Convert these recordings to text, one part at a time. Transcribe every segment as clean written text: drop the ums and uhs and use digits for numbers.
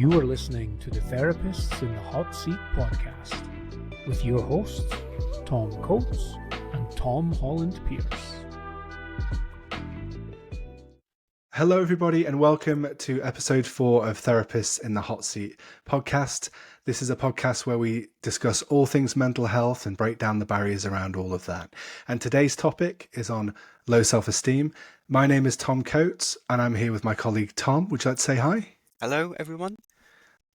You are listening to the Therapists in the Hot Seat podcast with your hosts, Tom Coates and Tom Holland-Pearse. Hello, everybody, and welcome to episode 4 of Therapists in the Hot Seat podcast. This is a podcast where we discuss all things mental health and break down the barriers around all of that. And today's topic is on low self-esteem. My name is Tom Coates, and I'm here with my colleague Tom. Would you like to say hi? Hello, everyone.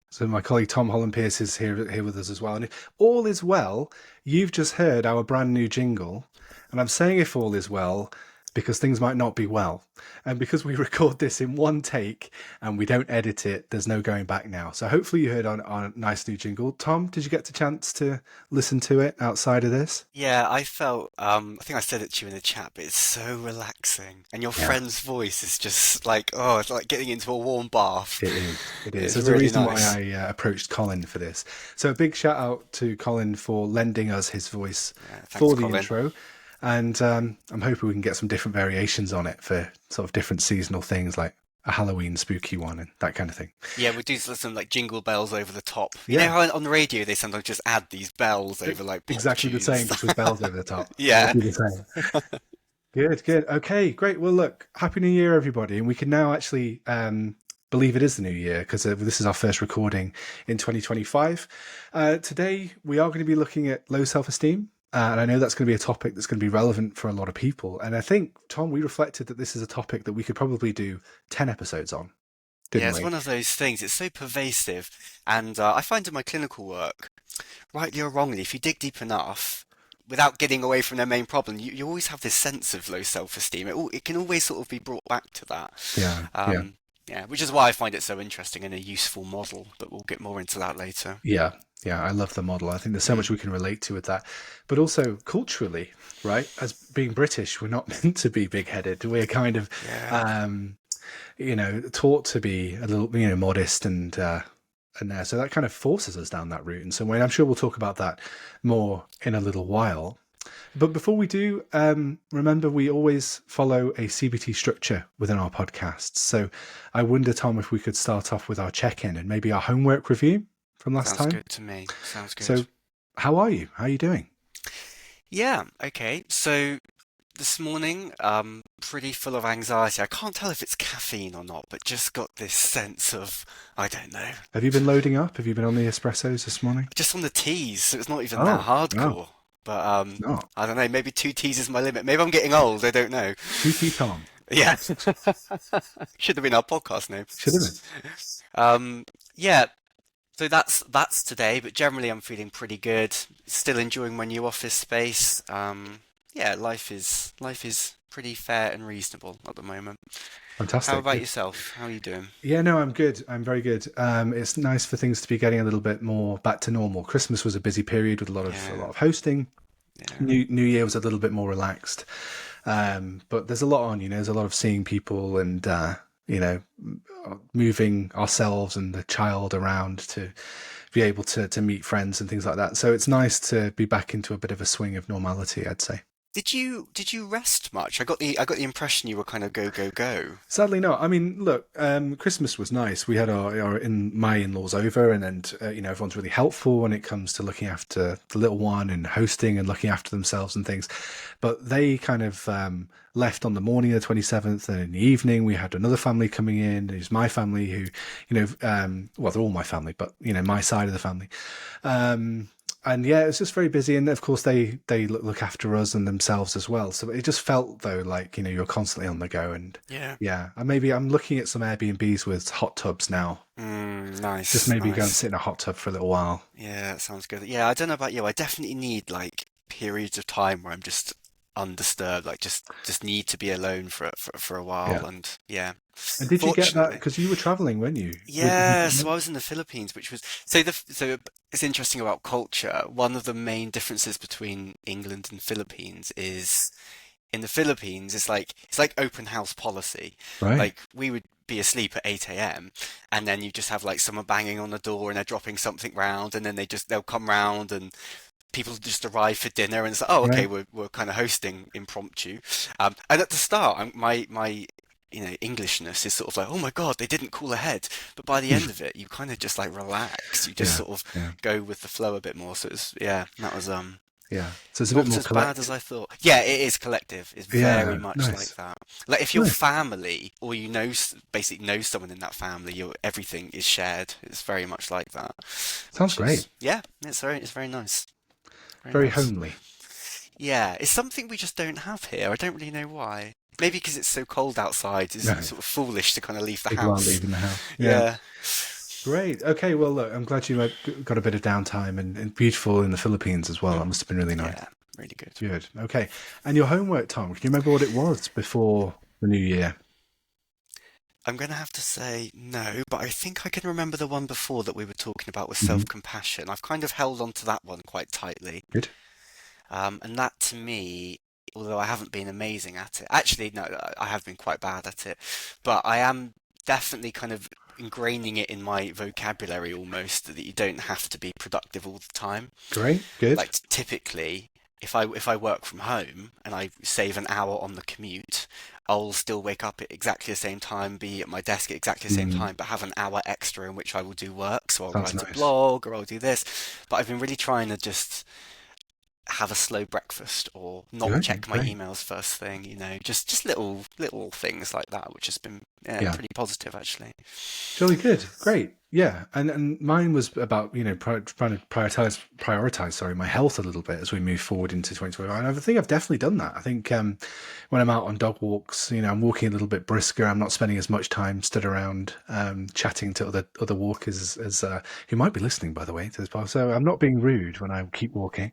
So my colleague Tom Holland-Pearse is here with us as well. And if all is well, you've just heard our brand new jingle. And I'm saying if all is well because things might not be well. And because we record this in one take and we don't edit it, there's no going back now. So hopefully you heard our nice new jingle. Tom, did you get the chance to listen to it outside of this? Yeah, I felt, I think I said it to you in the chat, but it's so relaxing. And your friend's voice is just like, oh, it's like getting into a warm bath. It is. It's There's a really reason nice. why I approached Colin for this. So a big shout out to Colin for lending us his voice Thanks, for the Colin. intro. And I'm hoping we can get some different variations on it for sort of different seasonal things like a Halloween spooky one and that kind of thing. Yeah, we do some like jingle bells over the top. You Yeah. know how on the radio they sometimes just add these bells over like pop Exactly the tunes? same, just with bells over the top. Yeah. It'll be the same. Good. Okay, great. Well, look, Happy New Year, everybody. And we can now actually believe it is the new year because this is our first recording in 2025. Today, we are going to be looking at low self-esteem. And I know that's going to be a topic that's going to be relevant for a lot of people. And I think, Tom, we reflected that this is a topic that we could probably do 10 episodes on, didn't Yeah, it's we? one of those things. It's so pervasive. And I find in my clinical work, rightly or wrongly, if you dig deep enough, without getting away from their main problem, you always have this sense of low self-esteem. It can always sort of be brought back to that. Yeah. Yeah, which is why I find it so interesting and a useful model, but we'll get more into that later. Yeah, I love the model. I think there's so much we can relate to with that. But also culturally, right? As being British, we're not meant to be big-headed. We're kind of, taught to be a little, modest and there. So that kind of forces us down that route in some way. And I'm sure we'll talk about that more in a little while. But before we do, remember we always follow a CBT structure within our podcasts. So I wonder, Tom, if we could start off with our check-in and maybe our homework review from last time. Sounds good to me. Sounds good. So how are you? How are you doing? Yeah, okay. So this morning, pretty full of anxiety. I can't tell if it's caffeine or not, but just got this sense of, I don't know, Have you been loading up? Have you been on the espressos this morning? just on the teas, so it's not even Oh, that hardcore. no. But No. I don't know, maybe 2 teas is my limit. Maybe I'm getting old, I don't know. Cheeky Tom. Yeah. Should have been our podcast name. Should have been. Yeah. So that's today, but generally I'm feeling pretty good. Still enjoying my new office space. Yeah, life is pretty fair and reasonable at the moment. Fantastic. How about yourself? How are you doing? Yeah, no, I'm good. I'm very good. It's nice for things to be getting a little bit more back to normal. Christmas was a busy period with a lot of hosting. Yeah. New Year was a little bit more relaxed. But there's a lot on, there's a lot of seeing people and, moving ourselves and the child around to be able to meet friends and things like that. So it's nice to be back into a bit of a swing of normality, I'd say. Did you rest much? I got the impression you were kind of go. Sadly not. I mean, look, Christmas was nice. We had my in-laws over and everyone's really helpful when it comes to looking after the little one and hosting and looking after themselves and things. But they kind of left on the morning of the 27th, and in the evening we had another family coming in. Who's my family who, well, they're all my family, but, my side of the family. And yeah, it was just very busy. And of course, they look after us and themselves as well. So it just felt, though, like, you're constantly on the go. And yeah. And maybe I'm looking at some Airbnbs with hot tubs now. Nice. Just maybe nice. go and sit in a hot tub for a little while. Yeah, that sounds good. Yeah, I don't know about you. I definitely need like periods of time where I'm just undisturbed, like just need to be alone for a while. Yeah. And yeah. And did you get that? Fortunately- Because you were traveling, weren't you? Yeah, so I was in the Philippines, which was so it's interesting about culture. One of the main differences between England and Philippines is in the Philippines it's like open house policy. Right. Like we would be asleep at 8 a.m. and then you just have like someone banging on the door and they're dropping something round and then they'll come round and people just arrive for dinner and say, oh, okay, Right. we're kind of hosting impromptu. And at the start, my Englishness is sort of like, oh my God, they didn't call ahead. But by the end of it, you kind of just like relax. You just Yeah, sort of yeah, go with the flow a bit more. So it's, yeah, that was yeah. So it's a bit not more as bad as collective. I thought. Yeah, it is collective. It's very Yeah, much like nice, that. Like if you're nice. family or basically know someone in that family, everything is shared. It's very much like that, Sounds which great. is, yeah, it's very nice. Very Very nice. homely. Yeah, it's something we just don't have here. I don't really know why. Maybe because it's so cold outside, it's No, sort of foolish to kind of leave the people aren't house. leaving the house. Yeah. Yeah. Great. Okay. Well, look, I'm glad you got a bit of downtime and beautiful in the Philippines as well. That Mm. must have been really nice. Yeah, really good. Good. Okay. And your homework, Tom, can you remember what it was before the new year? I'm going to have to say no, but I think I can remember the one before that we were talking about with Hmm. self-compassion. I've kind of held on to that one quite tightly. Good. And that to me, although I haven't been amazing at it, actually, no, I have been quite bad at it, but I am definitely kind of ingraining it in my vocabulary almost that you don't have to be productive all the time. Great. Good. Like typically, if I work from home and I save an hour on the commute, I'll still wake up at exactly the same time, be at my desk at exactly the same Mm, time, but have an hour extra in which I will do work. So I'll sounds write a nice. blog or I'll do this. But I've been really trying to just have a slow breakfast or not Good. check my Great. emails first thing, just little things like that, which has been Yeah. pretty positive actually. Jolly good. Great. Yeah. And mine was about, trying to prioritize, sorry, my health a little bit as we move forward into 2025. And I think I've definitely done that. I think when I'm out on dog walks, I'm walking a little bit brisker. I'm not spending as much time stood around chatting to other walkers as who might be listening, by the way, to this part. So I'm not being rude when I keep walking.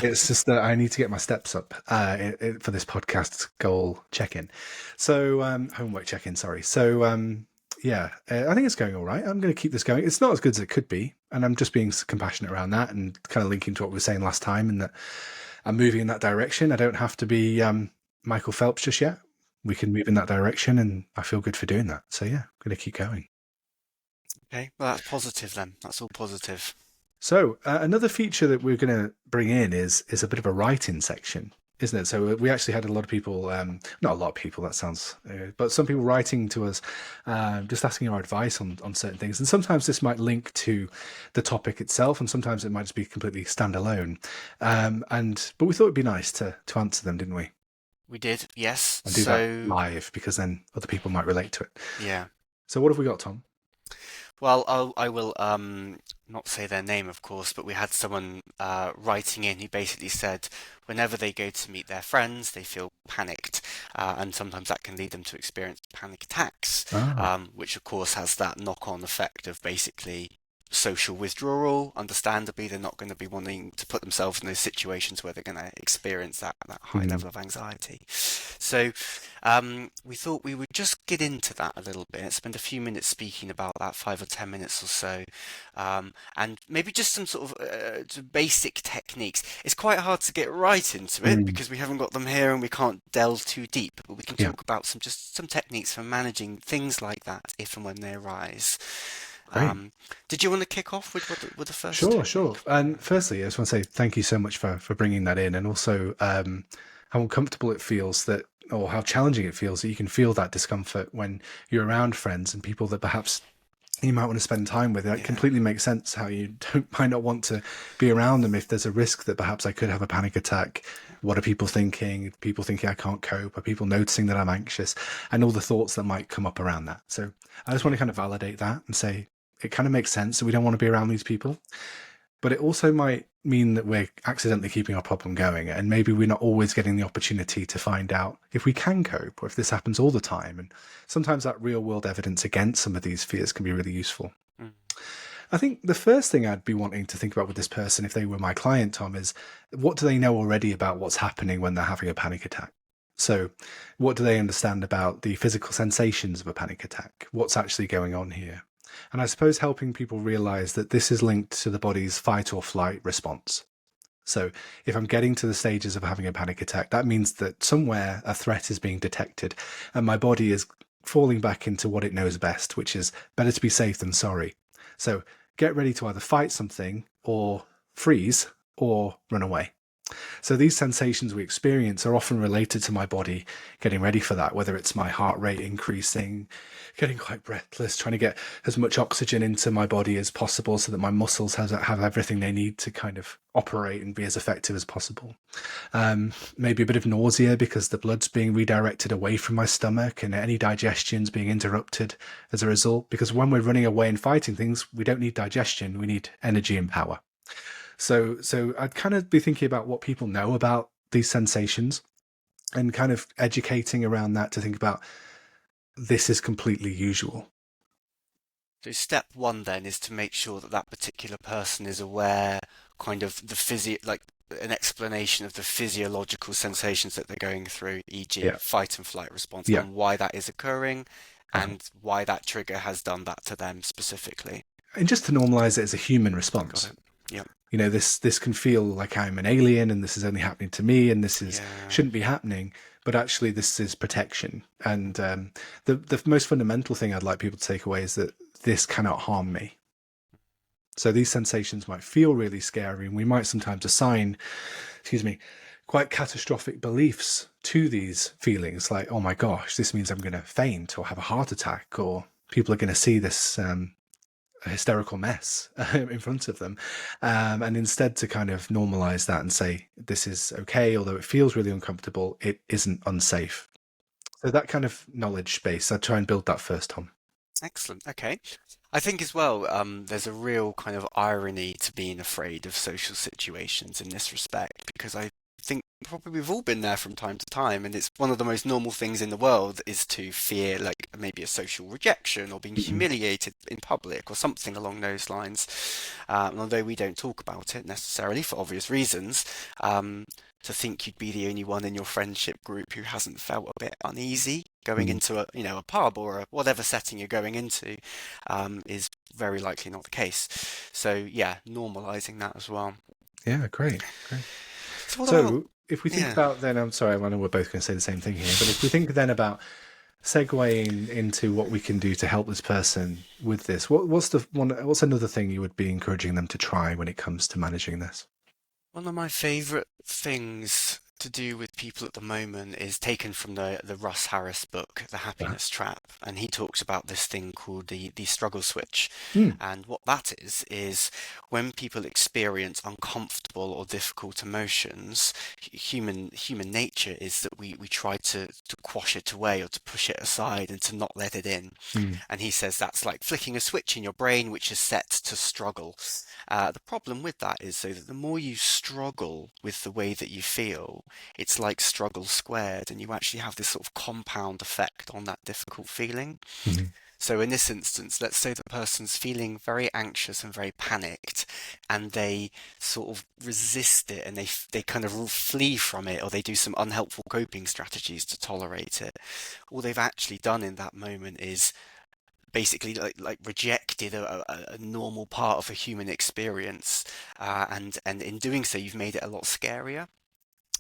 It's just that I need to get my steps up for this podcast goal check-in. So homework check-in, sorry. So yeah, I think it's going all right. I'm going to keep this going. It's not as good as it could be, and I'm just being compassionate around that and kind of linking to what we were saying last time, and that I'm moving in that direction. I don't have to be Michael Phelps just yet. We can move in that direction, and I feel good for doing that. So yeah, I'm going to keep going. Okay, well that's positive then. That's all positive. So another feature that we're going to bring in is a bit of a write-in section, isn't it? So we actually had a lot of people, not a lot of people, that sounds, but some people writing to us, just asking our advice on certain things. And sometimes this might link to the topic itself, and sometimes it might just be completely standalone. But we thought it'd be nice to answer them, didn't we? We did, yes. And do that So live, because then other people might relate to it. yeah. So what have we got, Tom? Well, I will not say their name, of course, but we had someone writing in who basically said whenever they go to meet their friends, they feel panicked, and sometimes that can lead them to experience panic attacks, Ah, which of course has that knock-on effect of basically social withdrawal. Understandably, they're not going to be wanting to put themselves in those situations where they're going to experience that high mm, level of anxiety. So we thought we would just get into that a little bit, spend a few minutes speaking about that, 5 or 10 minutes or so, and maybe just some sort of basic techniques. It's quite hard to get right into it mm, because we haven't got them here and we can't delve too deep, but we can yeah, talk about some techniques for managing things like that if and when they arise. great. Did you want to kick off with the first Sure, sure. technique? And firstly, I just want to say thank you so much for bringing that in, and also how uncomfortable it feels that, or how challenging it feels that you can feel that discomfort when you're around friends and people that perhaps you might want to spend time with. It Yeah, completely makes sense how you might not want to be around them if there's a risk that perhaps I could have a panic attack. What are people thinking? People thinking I can't cope? Are people noticing that I'm anxious? And all the thoughts that might come up around that. So I just want to kind of validate that and say it kind of makes sense that we don't want to be around these people. But it also might mean that we're accidentally keeping our problem going, and maybe we're not always getting the opportunity to find out if we can cope or if this happens all the time. And sometimes that real world evidence against some of these fears can be really useful. mm, I think the first thing I'd be wanting to think about with this person, if they were my client, Tom, is what do they know already about what's happening when they're having a panic attack? So, what do they understand about the physical sensations of a panic attack? What's actually going on here? And I suppose helping people realize that this is linked to the body's fight or flight response. So if I'm getting to the stages of having a panic attack, that means that somewhere a threat is being detected and my body is falling back into what it knows best, which is better to be safe than sorry. So get ready to either fight something or freeze or run away. So these sensations we experience are often related to my body getting ready for that, whether it's my heart rate increasing, getting quite breathless, trying to get as much oxygen into my body as possible so that my muscles have everything they need to kind of operate and be as effective as possible. Maybe a bit of nausea because the blood's being redirected away from my stomach and any digestion's being interrupted as a result. Because when we're running away and fighting things, we don't need digestion, we need energy and power. So I'd kind of be thinking about what people know about these sensations and kind of educating around that to think about this is completely usual. So step one then is to make sure that that particular person is aware kind of like an explanation of the physiological sensations that they're going through, e.g. Yeah. fight and flight response, Yeah. and why that is occurring Uh-huh. and why that trigger has done that to them specifically. And just to normalize it as a human Got response. it. Yep. You know, this can feel like I'm an alien and this is only happening to me and this is Yeah. shouldn't be happening, but actually this is protection. And the most fundamental thing I'd like people to take away is that this cannot harm me. So these sensations might feel really scary, and we might sometimes assign, quite catastrophic beliefs to these feelings, like, oh my gosh, this means I'm going to faint or have a heart attack, or people are going to see this hysterical mess in front of them. And instead to kind of normalize that and say, this is okay, although it feels really uncomfortable, it isn't unsafe. So that kind of knowledge base, I'd try and build that first, Tom. Excellent. Okay. I think as well, there's a real kind of irony to being afraid of social situations in this respect, because I think probably we've all been there from time to time, and it's one of the most normal things in the world is to fear like maybe a social rejection or being humiliated in public or something along those lines. And although we don't talk about it necessarily for obvious reasons, to think you'd be the only one in your friendship group who hasn't felt a bit uneasy going into a pub or whatever setting you're going into is very likely not the case. So yeah, normalizing that as well. Yeah, great. So what So about, if we think yeah. about then, I'm sorry, I know we're both going to say the same thing here, but if we think then about segueing into what we can do to help this person with this, what's another thing you would be encouraging them to try when it comes to managing this? One of my favorite things to do with people at the moment is taken from the Russ Harris book, The Happiness Trap, and he talks about this thing called the struggle switch. And what that is when people experience uncomfortable or difficult emotions, human nature is that we try to quash it away or to push it aside and to not let it in. And he says that's like flicking a switch in your brain which is set to struggle. The problem with that is so that the more you struggle with the way that you feel, it's like struggle squared, and you actually have this sort of compound effect on that difficult feeling. So in this instance, let's say the person's feeling very anxious and very panicked, and they sort of resist it and they kind of flee from it, or they do some unhelpful coping strategies to tolerate it. All they've actually done in that moment is basically like rejected a normal part of a human experience, and in doing so, you've made it a lot scarier.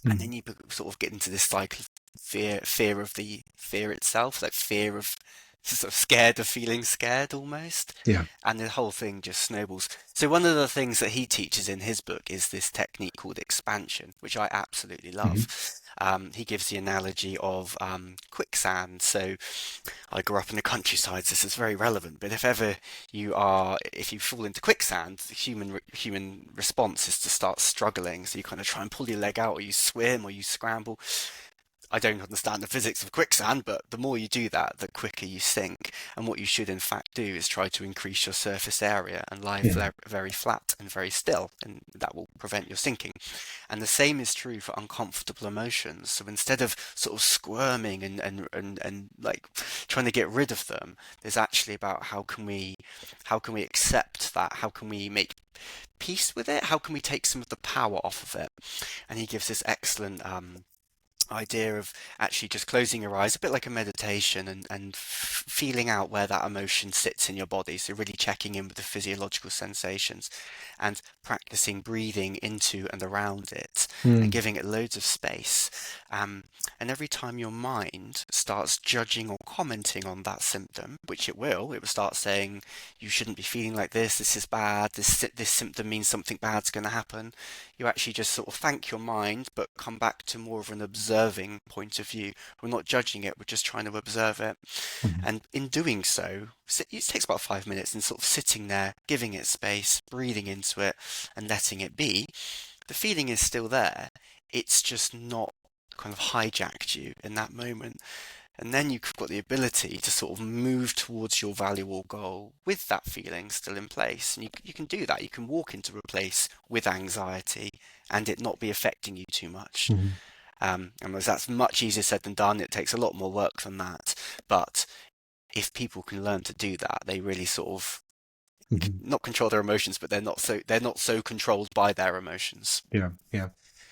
And then you sort of get into this cycle of fear of the fear itself, like fear of sort of scared of feeling scared almost. Yeah. And the whole thing just snowballs. So one of the things that he teaches in his book is this technique called expansion, which I absolutely love. He gives the analogy of quicksand. So I grew up in the countryside, so this is very relevant. But if you fall into quicksand, the human response is to start struggling. So you kind of try and pull your leg out, or you swim, or you scramble. I don't understand the physics of quicksand, but the more you do that, the quicker you sink. And what you should in fact do is try to increase your surface area and lie very flat and very still, and that will prevent your sinking. And the same is true for uncomfortable emotions. So instead of sort of squirming and like trying to get rid of them, there's actually about how can we accept that? How can we make peace with it? How can we take some of the power off of it? And he gives this excellent idea of actually just closing your eyes, a bit like a meditation, and feeling out where that emotion sits in your body. So really checking in with the physiological sensations and practicing breathing into and around it and Mm. giving it loads of space. And every time your mind starts judging or commenting on that symptom, which it will start saying, you shouldn't be feeling like this is bad, this symptom means something bad's going to happen. You actually just sort of thank your mind, but come back to more of an observing point of view. We're not judging it, we're just trying to observe it. Mhm. And in doing so, it takes about 5 minutes and sort of sitting there, giving it space, breathing into it, and letting it be. The feeling is still there. It's just not kind of hijacked you in that moment. And then you've got the ability to sort of move towards your value or goal with that feeling still in place. And you can do that. You can walk into a place with anxiety and it not be affecting you too much. Mhm. And that's much easier said than done. It takes a lot more work than that. But if people can learn to do that, they really sort of Mhm. not control their emotions, but they're not so controlled by their emotions. Yeah, yeah.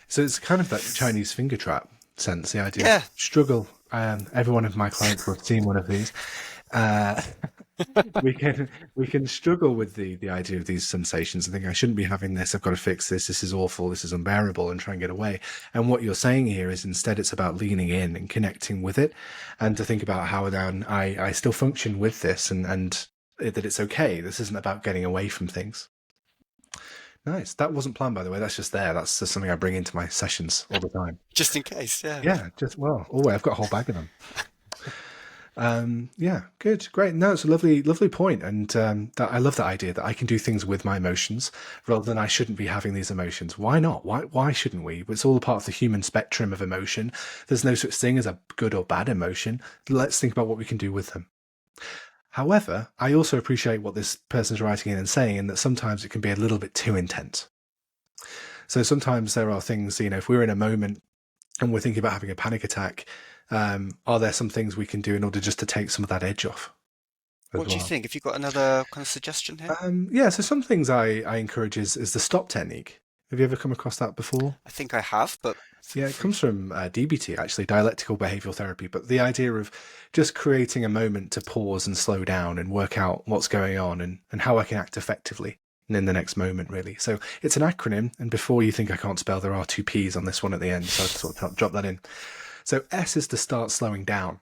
So it's kind of that Chinese finger trap sense, the idea of Yeah, struggle. Every one of my clients will have seen one of these. Uh, we can struggle with the idea of these sensations and think I shouldn't be having this. I've got to fix this. This is awful. This is unbearable, and try and get away. And what you're saying here is instead it's about leaning in and connecting with it, and to think about how then I still function with this, and that it's okay. This isn't about getting away from things. Nice. That wasn't planned, by the way. That's just there. That's just something I bring into my sessions all the time. just in case. Yeah. Yeah, just well. Oh, I've got a whole bag of them. Yeah, good, great. No, it's a lovely, lovely point, and that I love that idea that I can do things with my emotions rather than I shouldn't be having these emotions. Why not? Why shouldn't we? It's all a part of the human spectrum of emotion. There's no such thing as a good or bad emotion. Let's think about what we can do with them. However, I also appreciate what this person's writing in and saying, and that sometimes it can be a little bit too intense. So sometimes there are things, if we're in a moment and we're thinking about having a panic attack, are there some things we can do in order just to take some of that edge off as What do you well? think? Have you got another kind of suggestion here? Yeah, so some things I encourage is the stop technique. Have you ever come across that before? I think I have, but feel Yeah, it free. comes from DBT, actually, dialectical behavioral therapy. But the idea of just creating a moment to pause and slow down and work out what's going on and how I can act effectively and in the next moment, really. So it's an acronym. And before you think I can't spell, there are two P's on this one at the end. So I sort of drop that in. So S is to start slowing down.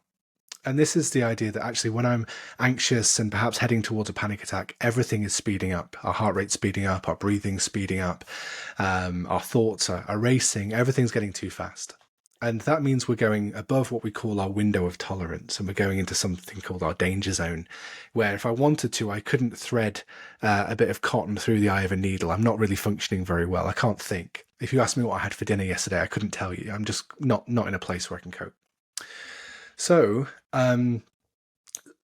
And this is the idea that actually when I'm anxious and perhaps heading towards a panic attack, everything is speeding up. Our heart rate's speeding up, our breathing's speeding up, our thoughts are racing, everything's getting too fast. And that means we're going above what we call our window of tolerance, and we're going into something called our danger zone, where if I wanted to, I couldn't thread a bit of cotton through the eye of a needle. I'm not really functioning very well. I can't think. If you asked me what I had for dinner yesterday, I couldn't tell you. I'm just not in a place where I can cope. So,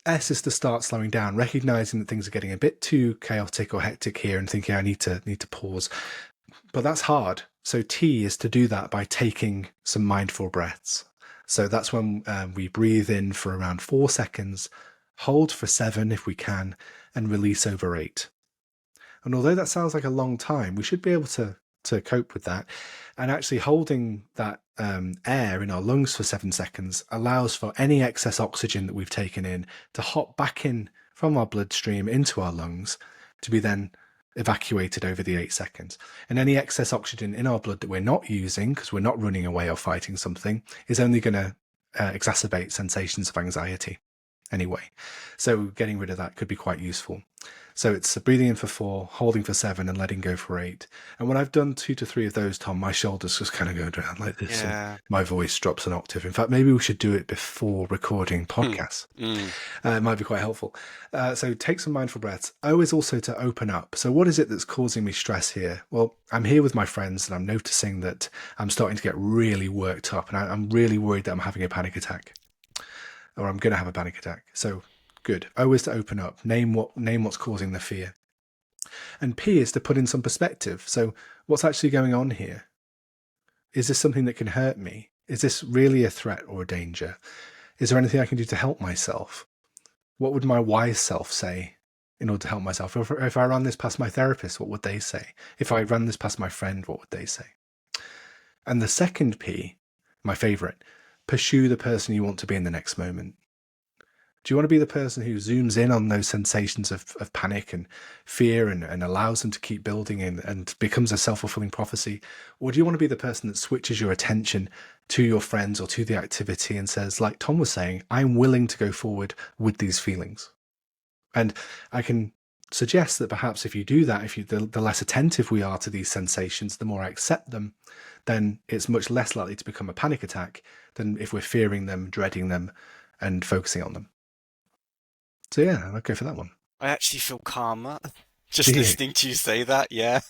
S is to start slowing down, recognizing that things are getting a bit too chaotic or hectic here and thinking I need to pause. But that's hard. So T is to do that by taking some mindful breaths. So that's when we breathe in for around 4 seconds, hold for 7 if we can, and release over 8. And although that sounds like a long time, we should be able to cope with that. And actually holding that air in our lungs for 7 seconds allows for any excess oxygen that we've taken in to hop back in from our bloodstream into our lungs to be then evacuated over the 8 seconds. And any excess oxygen in our blood that we're not using, because we're not running away or fighting something, is only going to exacerbate sensations of anxiety anyway. So getting rid of that could be quite useful. So it's breathing in for 4, holding for 7, and letting go for 8. And when I've done 2 to 3 of those, Tom, my shoulders just kind of go down like this, and Yeah. my voice drops an octave. In fact, maybe we should do it before recording Mm. podcasts. Mm. It might be quite helpful. So take some mindful breaths. O is also to open up. So what is it that's causing me stress here? Well, I'm here with my friends and I'm noticing that I'm starting to get really worked up and I'm really worried that I'm having a panic attack or I'm going to have a panic attack. So good. O is to open up. Name what's causing the fear. And P is to put in some perspective. So what's actually going on here? Is this something that can hurt me? Is this really a threat or a danger? Is there anything I can do to help myself? What would my wise self say in order to help myself? If I ran this past my therapist, what would they say? If I ran this past my friend, what would they say? And the second P, my favorite, pursue the person you want to be in the next moment. Do you want to be the person who zooms in on those sensations of panic and fear and allows them to keep building and becomes a self-fulfilling prophecy? Or do you want to be the person that switches your attention to your friends or to the activity and says, like Tom was saying, I'm willing to go forward with these feelings? And I can suggest that perhaps if you do that, the less attentive we are to these sensations, the more I accept them, then it's much less likely to become a panic attack than if we're fearing them, dreading them, and focusing on them. So yeah, I'll go for that one. I actually feel calmer Do just you? listening to you say that. Yeah.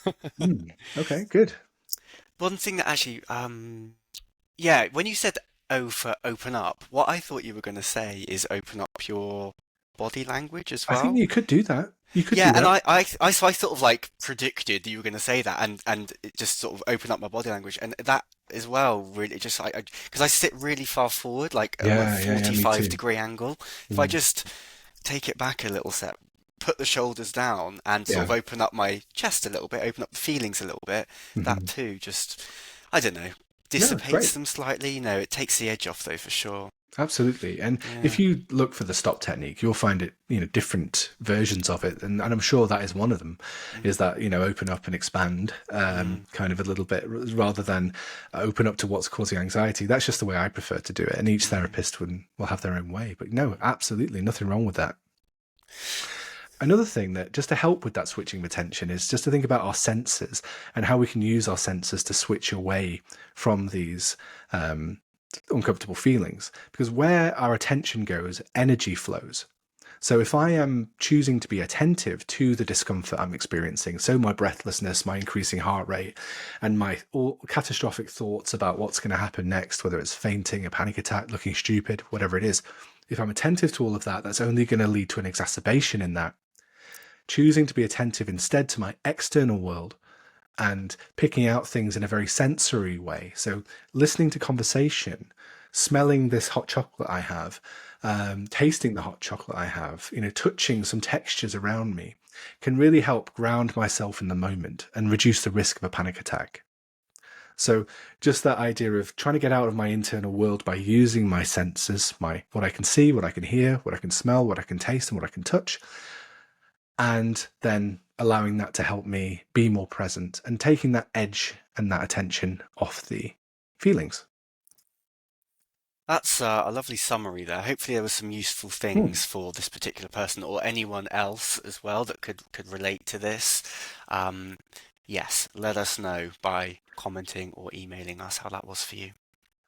Okay, good. One thing that actually, yeah, when you said "oh" for open up, what I thought you were going to say is open up your body language as I think well. you could do that. You could Yeah, do and that. so I sort of like predicted that you were going to say that, and it just sort of opened up my body language, and that as well really just because I sit really far forward, like at a Yeah, me 45 too. degree angle. If I Mm. just take it back a little step, put the shoulders down, and sort Yeah. of open up my chest a little bit, open up the feelings a little bit, that Hmm. too just, I don't know, No, it's dissipates great. them slightly. You know, it takes the edge off though for sure. Absolutely. And if Yeah. you look for the stop technique, you'll find it, different versions of it. And I'm sure that is one of them, is Mm, that, open up and expand mm, kind of a little bit rather than open up to what's causing anxiety. That's just the way I prefer to do it. And each mm, therapist will have their own way. But no, mm. absolutely nothing wrong with that. Another thing that just to help with that switching of attention is just to think about our senses and how we can use our senses to switch away from these uncomfortable feelings. Because where our attention goes, energy flows. So if I am choosing to be attentive to the discomfort I'm experiencing, so my breathlessness, my increasing heart rate, and my all catastrophic thoughts about what's going to happen next, whether it's fainting, a panic attack, looking stupid, whatever it is, if I'm attentive to all of that, that's only going to lead to an exacerbation in that. Choosing to be attentive instead to my external world and picking out things in a very sensory way. So listening to conversation, smelling this hot chocolate I have, tasting the hot chocolate I have, touching some textures around me can really help ground myself in the moment and reduce the risk of a panic attack. So just that idea of trying to get out of my internal world by using my senses, what I can see, what I can hear, what I can smell, what I can taste, and what I can touch, and then allowing that to help me be more present and taking that edge and that attention off the feelings. That's a lovely summary there. Hopefully, there were some useful Hmm. things for this particular person or anyone else as well that could relate to this. Um, yes, let us know by commenting or emailing us how that was for you.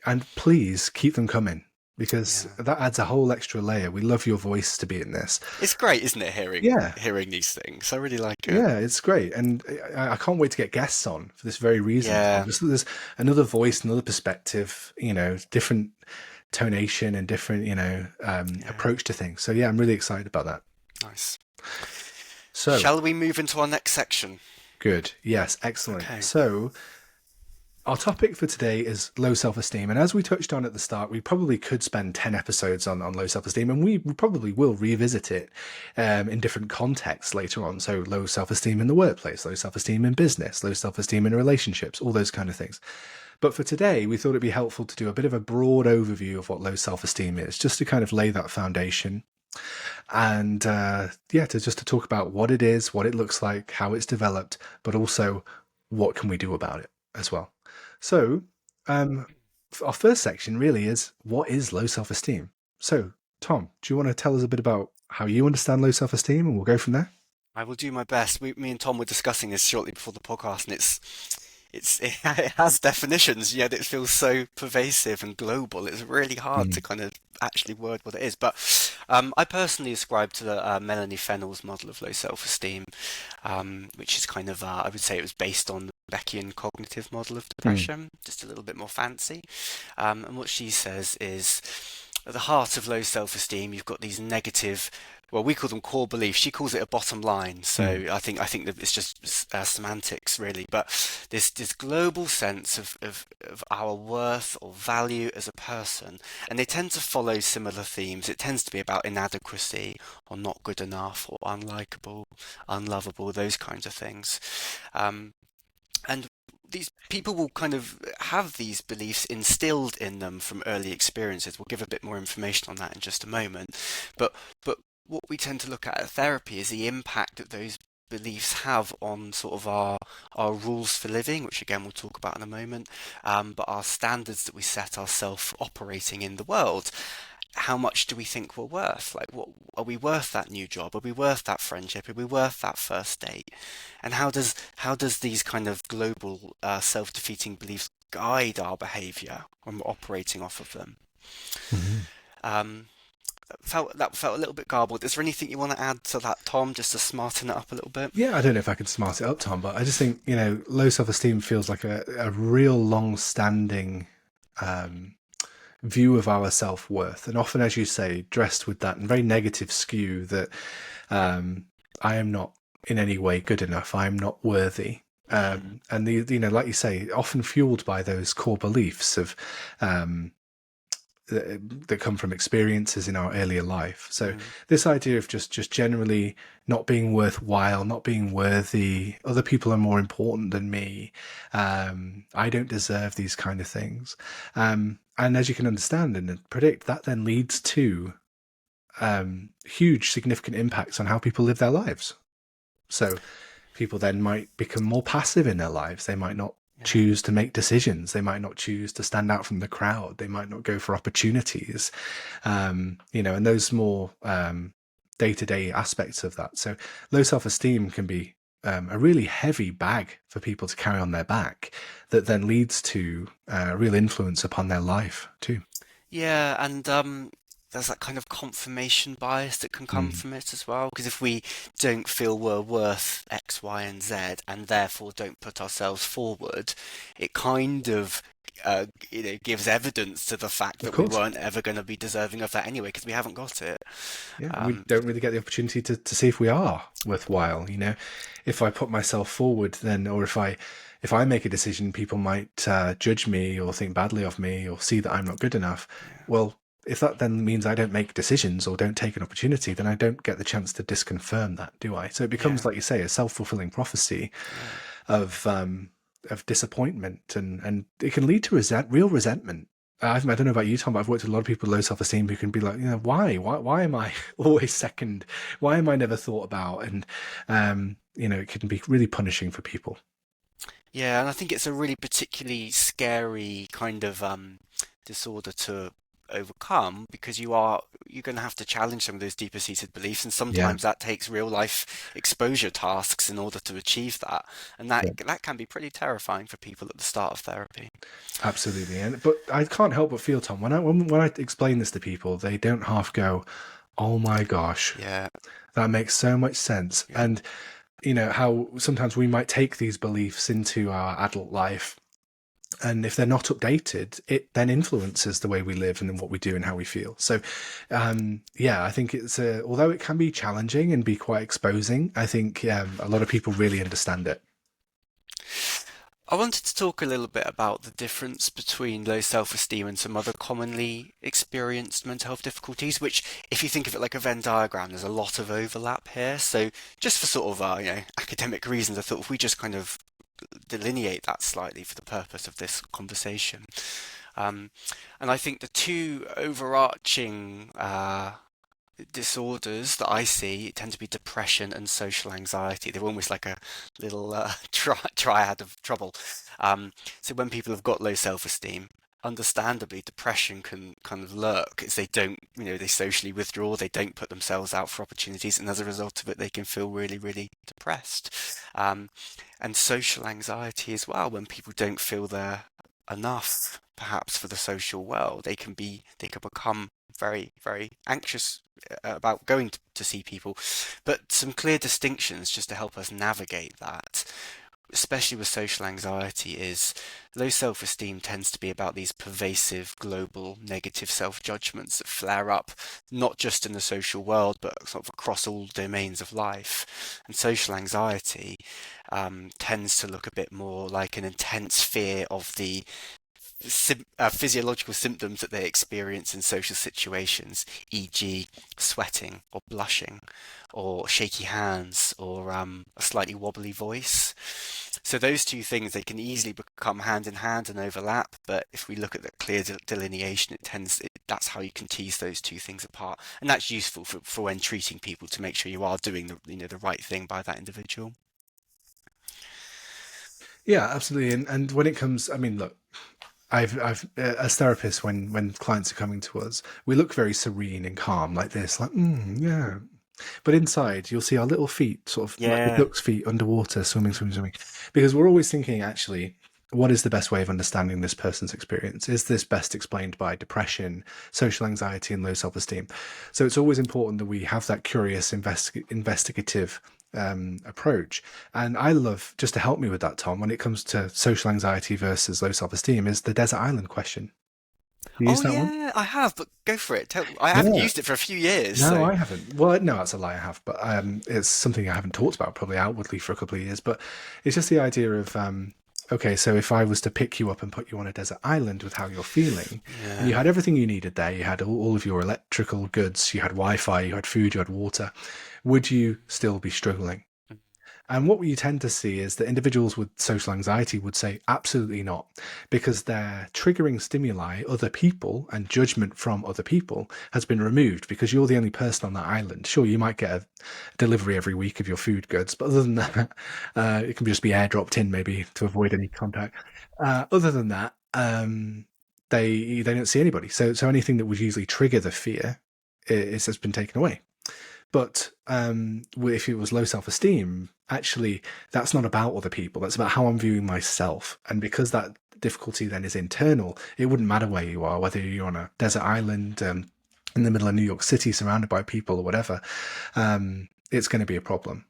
And please keep them coming because Yeah, that adds a whole extra layer. We love your voice to be in this. it's great, isn't it? Hearing Yeah, hearing these things, I really like it. yeah, it's great. And I can't wait to get guests on for this very reason, Tom. Yeah, Just that there's another voice, another perspective, different tonation and different, yeah, approach to things. So yeah, I'm really excited about that. nice. So Shall we move into our next section? good. Yes, excellent. Okay. So our topic for today is low self-esteem. And as we touched on at the start, we probably could spend 10 episodes on low self-esteem, and we probably will revisit it in different contexts later on. So low self-esteem in the workplace, low self-esteem in business, low self-esteem in relationships, all those kind of things. But for today, we thought it'd be helpful to do a bit of a broad overview of what low self-esteem is, just to kind of lay that foundation. And to talk about what it is, what it looks like, how it's developed, but also what can we do about it as well. So, our first section really is what is low self-esteem? So, Tom, do you want to tell us a bit about how you understand low self-esteem and we'll go from there? I will do my best. Me and Tom were discussing this shortly before the podcast, and it has definitions, yet it feels so pervasive and global. It's really hard to Mm. kind of actually word what it is. But I personally ascribe to the Melanie Fennell's model of low self-esteem, which is kind of I would say it was based on the Beckian cognitive model of Mm. depression, just a little bit more fancy. And what she says is, at the heart of low self-esteem, you've got these negative, well, we call them core beliefs. She calls it a bottom line. Mm. So I think that it's just semantics really. But this global sense of our worth or value as a person, and they tend to follow similar themes. It tends to be about inadequacy or not good enough or unlikable, unlovable, those kinds of things. Um, and these people will kind of have these beliefs instilled in them from early experiences. We'll give a bit more information on that in just a moment. But what we tend to look at therapy is the impact that those beliefs have on sort of our rules for living, which again we'll talk about in a moment, but our standards that we set ourselves operating in the world. How much do we think we're worth? Like, what are we worth that new job? Are we worth that friendship? Are we worth that first date? And how does these kind of global self-defeating beliefs guide our behaviour when we're operating off of them? Mhm. Um, that felt a little bit garbled. Is there anything you want to add to that, Tom, just to smarten it up a little bit? Yeah, I don't know if I can smart it up, Tom, but I just think, low self-esteem feels like a real long-standing um, view of our self-worth. And often, as you say, dressed with that very negative skew that I am not in any way good enough. I am not worthy. And like you say, often fueled by those core beliefs of that come from experiences in our earlier life. So this idea of just generally not being worthwhile, not being worthy, other people are more important than me. I don't deserve these kind of things. And as you can understand and predict, that then leads to huge significant impacts on how people live their lives. So people then might become more passive in their lives. They might not choose to make decisions. They might not choose to stand out from the crowd. They might not go for opportunities, and those more day-to-day aspects of that. So low self-esteem can be a really heavy bag for people to carry on their back that then leads to real influence upon their life too. Yeah, and there's that kind of confirmation bias that can come from it as well. Because if we don't feel we're worth X, Y, and Z, and therefore don't put ourselves forward, it kind of gives evidence to the fact Of that we course. weren't ever going to be deserving of that anyway, because we haven't got it. Yeah, and we Um, don't really get the opportunity to see if we are worthwhile. If I put myself forward, then, or if I make a decision, people might judge me or think badly of me or see that I'm not good enough. Well, if that then means I don't make decisions or don't take an opportunity, then I don't get the chance to disconfirm that, do I? So it becomes, yeah, like you say, a self-fulfilling prophecy yeah. of disappointment, and it can lead to real resentment. I don't know about you, Tom, but I've worked with a lot of people with low self-esteem who can be like, why am I always second? Why am I never thought about? And it can be really punishing for people. Yeah, and I think it's a really particularly scary kind of disorder to overcome because you're going to have to challenge some of those deeper seated beliefs, and Yeah, sometimes that takes real life exposure tasks in order to achieve that, and that yeah, that can be pretty terrifying for people at the start of therapy. absolutely. But I can't help but feel, Tom, when I explain this to people, they don't half go, "Oh my gosh, Yeah, that makes so much sense." yeah, And how sometimes we might take these beliefs into our adult life. And if they're not updated, it then influences the way we live and what we do and how we feel. So, yeah, I think although it can be challenging and be quite exposing, I think a lot of people really understand it. I wanted to talk a little bit about the difference between low self-esteem and some other commonly experienced mental health difficulties, which, if you think of it like a Venn diagram, there's a lot of overlap here. So just for sort of academic reasons, I thought if we just kind of delineate that slightly for the purpose of this conversation. Um, and I think the two overarching disorders that I see tend to be depression and social anxiety. They're almost like a little triad of trouble. So when people have got low self-esteem, understandably, depression can kind of lurk as they don't, they socially withdraw, they don't put themselves out for opportunities, and as a result of it, they can feel really, really depressed. Um, and social anxiety as well, when people don't feel they're enough, perhaps for the social world, they can become very, very anxious about going to see people. But some clear distinctions just to help us navigate that, especially with social anxiety, is low self-esteem tends to be about these pervasive global negative self-judgments that flare up not just in the social world but sort of across all domains of life. And social anxiety tends to look a bit more like an intense fear of the physiological symptoms that they experience in social situations, e.g., sweating or blushing, or shaky hands, or a slightly wobbly voice. So those two things, they can easily become hand in hand and overlap. But if we look at the clear delineation, that's how you can tease those two things apart, and that's useful for when treating people to make sure you are doing the right thing by that individual. Yeah, absolutely. And when it comes, I mean, look, I've as therapists, when clients are coming to us, we look very serene and calm like this, like yeah. But inside, you'll see our little feet, sort of like the Yeah. duck's feet underwater, swimming, because we're always thinking, actually, what is the best way of understanding this person's experience? Is this best explained by depression, social anxiety, and low self-esteem? So it's always important that we have that curious, investigative approach. And I love, just to help me with that, Tom, when it comes to social anxiety versus low self-esteem, is the desert island question. You use Oh that one? yeah, I have, but go for it. I haven't Yeah. used it for a few years, No, so I haven't. Well, no, that's a lie. I have, but it's something I haven't talked about probably outwardly for a couple of years. But it's just the idea of okay, so if I was to pick you up and put you on a desert island with how you're feeling, and you yeah. had everything you needed there, you had all of your electrical goods, you had Wi-Fi, you had food, you had water, would you still be struggling? And what you tend to see is that individuals with social anxiety would say absolutely not, because their triggering stimuli, other people, and judgment from other people has been removed because you're the only person on that island. Sure, you might get a delivery every week of your food goods, but other than that, it can just be airdropped in maybe to avoid any contact. Other than that, they don't see anybody. So anything that would usually trigger the fear has been taken away. But if it was low self-esteem, actually, that's not about other people. That's about how I'm viewing myself. And because that difficulty then is internal, it wouldn't matter where you are, whether you're on a desert island in the middle of New York City, surrounded by people or whatever. It's going to be a problem.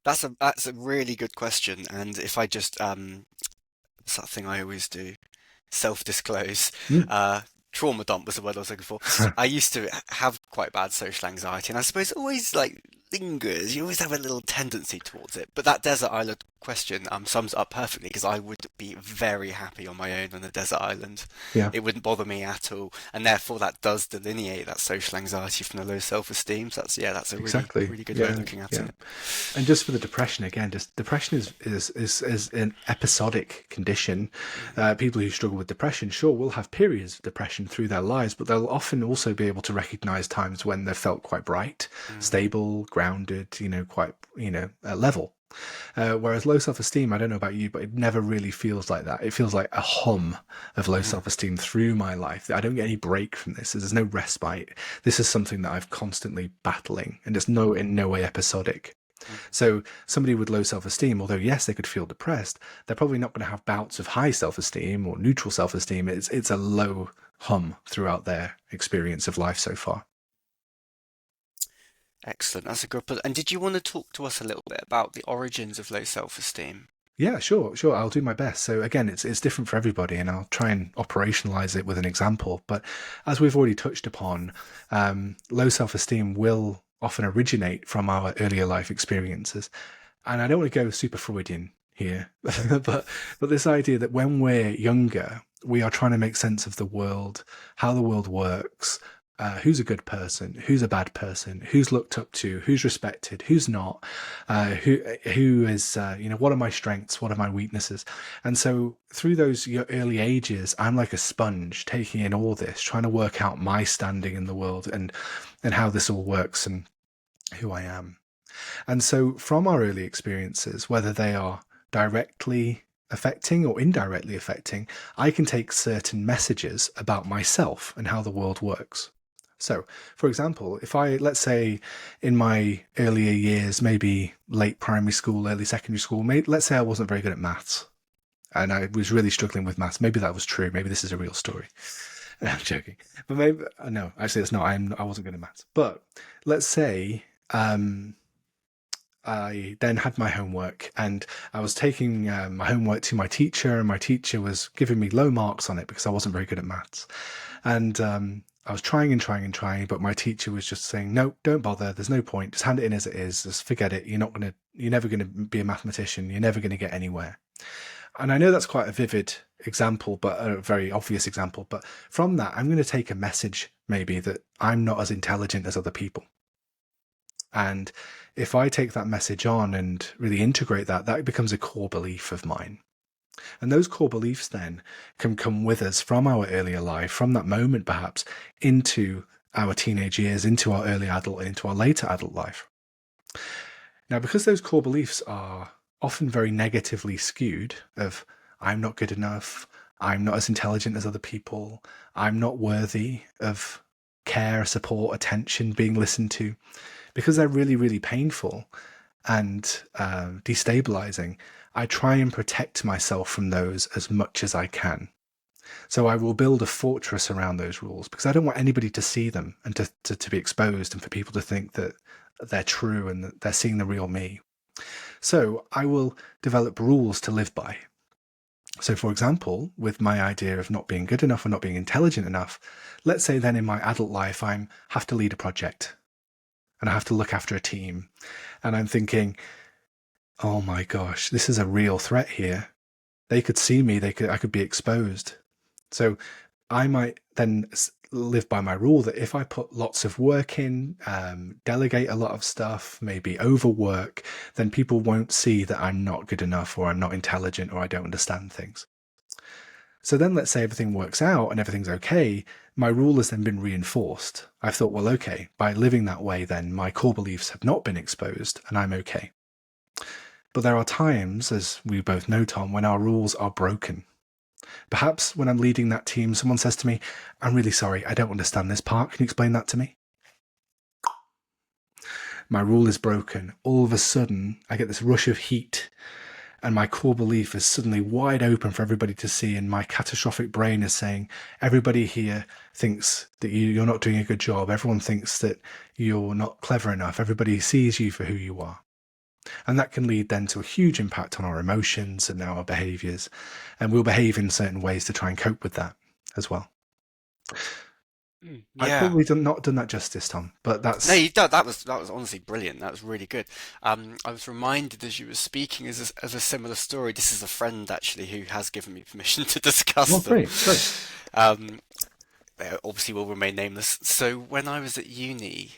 That's a really good question. And if I just it's that thing I always do, self-disclose. Mm. Trauma dump was the word I was looking for. I used to have quite bad social anxiety, and I suppose it always like lingers. You always have a little tendency towards it. But that desert island question sums it up perfectly, because I would be very happy on my own on a desert island. Yeah. It wouldn't bother me at all, and therefore that does delineate that social anxiety from the low self-esteem. So that's a really Exactly. really good way of Yeah. looking at Yeah. it. And just for the depression again, just depression is an episodic condition. People who struggle with depression, sure, will have periods of depression through their lives, but they'll often also be able to recognize times when they felt quite bright, stable, grounded, quite level. Whereas low self-esteem, I don't know about you, but it never really feels like that. It feels like a hum of low self-esteem through my life. I don't get any break from this. There's no respite. This is something that I'm constantly battling, and it's in no way episodic. So somebody with low self-esteem, although yes, they could feel depressed, they're probably not going to have bouts of high self-esteem or neutral self-esteem. It's a low hum throughout their experience of life so far. Excellent. That's a good point. And did you want to talk to us a little bit about the origins of low self-esteem? Yeah, sure. I'll do my best. So again, it's different for everybody, and I'll try and operationalize it with an example. But as we've already touched upon, low self-esteem will often originate from our earlier life experiences. And I don't want to go super Freudian here, but this idea that when we're younger, we are trying to make sense of the world, how the world works, who's a good person, who's a bad person, who's looked up to, who's respected, who's not, who is, what are my strengths, what are my weaknesses. And so through those early ages, I'm like a sponge taking in all this, trying to work out my standing in the world and how this all works and who I am. And so from our early experiences, whether they are directly affecting or indirectly affecting, I can take certain messages about myself and how the world works. So, for example, if let's say in my earlier years, maybe late primary school, early secondary school, let's say I wasn't very good at maths and I was really struggling with maths. Maybe that was true. Maybe this is a real story. I'm joking. But maybe, no, actually it's not. I wasn't good at maths. But let's say I then had my homework and I was taking my homework to my teacher, and my teacher was giving me low marks on it because I wasn't very good at maths. And I was trying, but my teacher was just saying, no, don't bother. There's no point. Just hand it in as it is. Just forget it. You're never going to be a mathematician. You're never going to get anywhere. And I know that's quite a vivid example, but a very obvious example. But from that, I'm going to take a message maybe that I'm not as intelligent as other people. And if I take that message on and really integrate that, that becomes a core belief of mine. And those core beliefs then can come with us from our earlier life, from that moment perhaps, into our teenage years, into our early adult, and into our later adult life. Now, because those core beliefs are often very negatively skewed of, I'm not good enough, I'm not as intelligent as other people, I'm not worthy of care, support, attention, being listened to, because they're really, really painful and destabilizing, I try and protect myself from those as much as I can. So I will build a fortress around those rules because I don't want anybody to see them and to be exposed and for people to think that they're true and that they're seeing the real me. So I will develop rules to live by. So for example, with my idea of not being good enough or not being intelligent enough, let's say then in my adult life, I have to lead a project and I have to look after a team. And I'm thinking, oh my gosh, this is a real threat here. They could see me, I could be exposed. So I might then live by my rule that if I put lots of work in, delegate a lot of stuff, maybe overwork, then people won't see that I'm not good enough or I'm not intelligent or I don't understand things. So then let's say everything works out and everything's okay. My rule has then been reinforced. I've thought, well, okay, by living that way, then my core beliefs have not been exposed and I'm okay. But there are times, as we both know, Tom, when our rules are broken. Perhaps when I'm leading that team, someone says to me, I'm really sorry, I don't understand this part. Can you explain that to me? My rule is broken. All of a sudden, I get this rush of heat and my core belief is suddenly wide open for everybody to see. And my catastrophic brain is saying, everybody here thinks that you're not doing a good job. Everyone thinks that you're not clever enough. Everybody sees you for who you are. And that can lead then to a huge impact on our emotions and our behaviors. And we'll behave in certain ways to try and cope with that as well. Yeah. I've probably not done that justice, Tom, but that's... No, you don't. That was honestly brilliant. That was really good. I was reminded as you were speaking as a similar story. This is a friend actually who has given me permission to discuss them. Great. They obviously will remain nameless. So when I was at uni,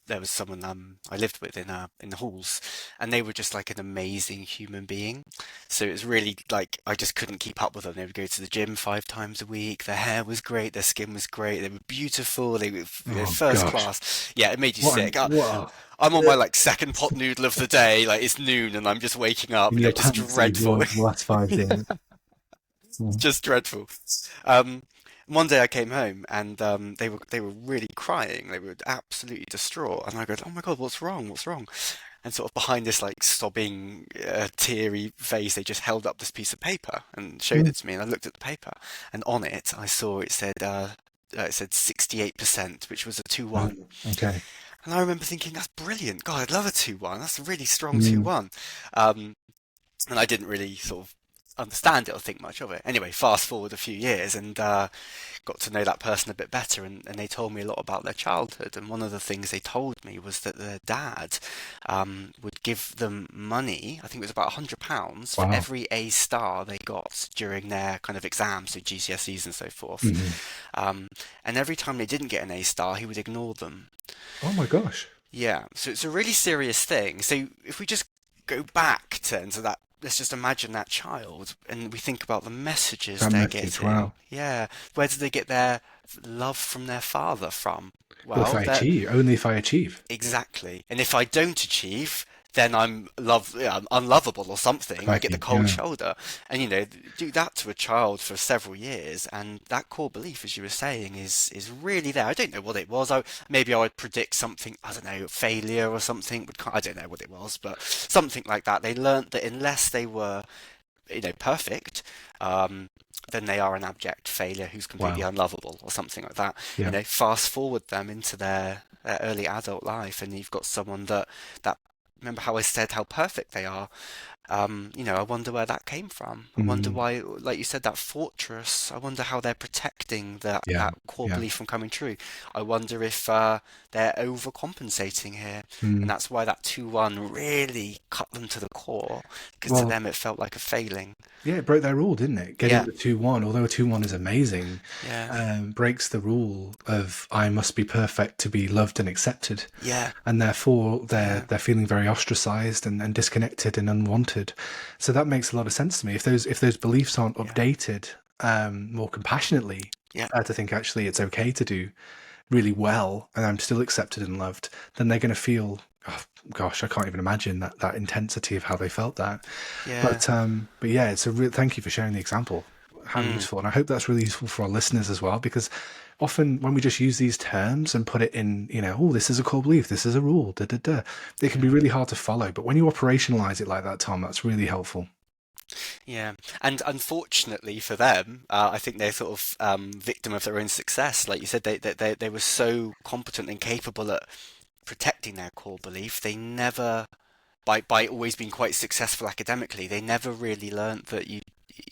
there was someone I lived with in the halls, and they were just like an amazing human being. So it was really like I just couldn't keep up with them. They would go to the gym 5 times a week. Their hair was great, their skin was great, they were beautiful, they were first class. Yeah, it made you sick. I'm on my like second pot noodle of the day. Like it's noon and I'm just waking up. Just dreadful. The last 5 days. Just dreadful. One day I came home and they were really crying. They were absolutely distraught. And I go, "Oh my God, what's wrong? What's wrong?" And sort of behind this like sobbing, teary face, they just held up this piece of paper and showed it to me. And I looked at the paper, and on it I saw it said 68%, which was a 2-1. Okay. And I remember thinking, that's brilliant. God, I'd love a 2-1. That's a really strong 2-1. And I didn't really sort of understand it or think much of it. Anyway, fast forward a few years and got to know that person a bit better, and they told me a lot about their childhood. And one of the things they told me was that their dad would give them money. I think it was about £100 for every A star they got during their kind of exams, so GCSEs and so forth. And every time they didn't get an A star, he would ignore them. Oh my gosh. Yeah, so it's a really serious thing. So if we just go back to that, let's just imagine that child and we think about the messages they're getting. Wow. Yeah. Where do they get their love from their father from? Well, only if I achieve. Exactly. And if I don't achieve, then I'm unlovable or something. I get the cold shoulder. And, do that to a child for several years. And that core belief, as you were saying, is really there. I don't know what it was. Maybe I would predict something, I don't know, failure or something. I don't know what it was, but something like that. They learnt that unless they were, perfect, then they are an abject failure who's completely unlovable or something like that. Yeah. Fast forward them into their early adult life, and you've got someone that remember how I said how perfect they are? I wonder where that came from. I wonder why, like you said, that fortress. I wonder how they're protecting Yeah, that core yeah. belief from coming true. I wonder if they're overcompensating here, and Mm. that's why that 2-1 really cut them to the core, because to Well, them it felt like a failing. yeah, it broke their rule, didn't it? Getting Yeah, the 2-1, although a 2-1 is amazing, yeah, breaks the rule of I must be perfect to be loved and accepted. yeah, And therefore yeah, they're feeling very ostracized and disconnected and unwanted. So that makes a lot of sense to me. If those beliefs aren't yeah, updated more compassionately, yeah, to think actually it's okay to do really well and I'm still accepted and loved, then they're going to feel, oh, gosh, I can't even imagine that intensity of how they felt that. yeah. But yeah, it's a real thank you for sharing the example. How Mm. useful, and I hope that's really useful for our listeners as well, because often when we just use these terms and put it in, oh, this is a core belief, this is a rule, da da da, it can be Yeah. really hard to follow. But when you operationalize it like that, Tom, that's really helpful. Yeah, and unfortunately for them, I think they're sort of victim of their own success. Like you said, they were so competent and capable at protecting their core belief. They never, by always being quite successful academically, they never really learnt that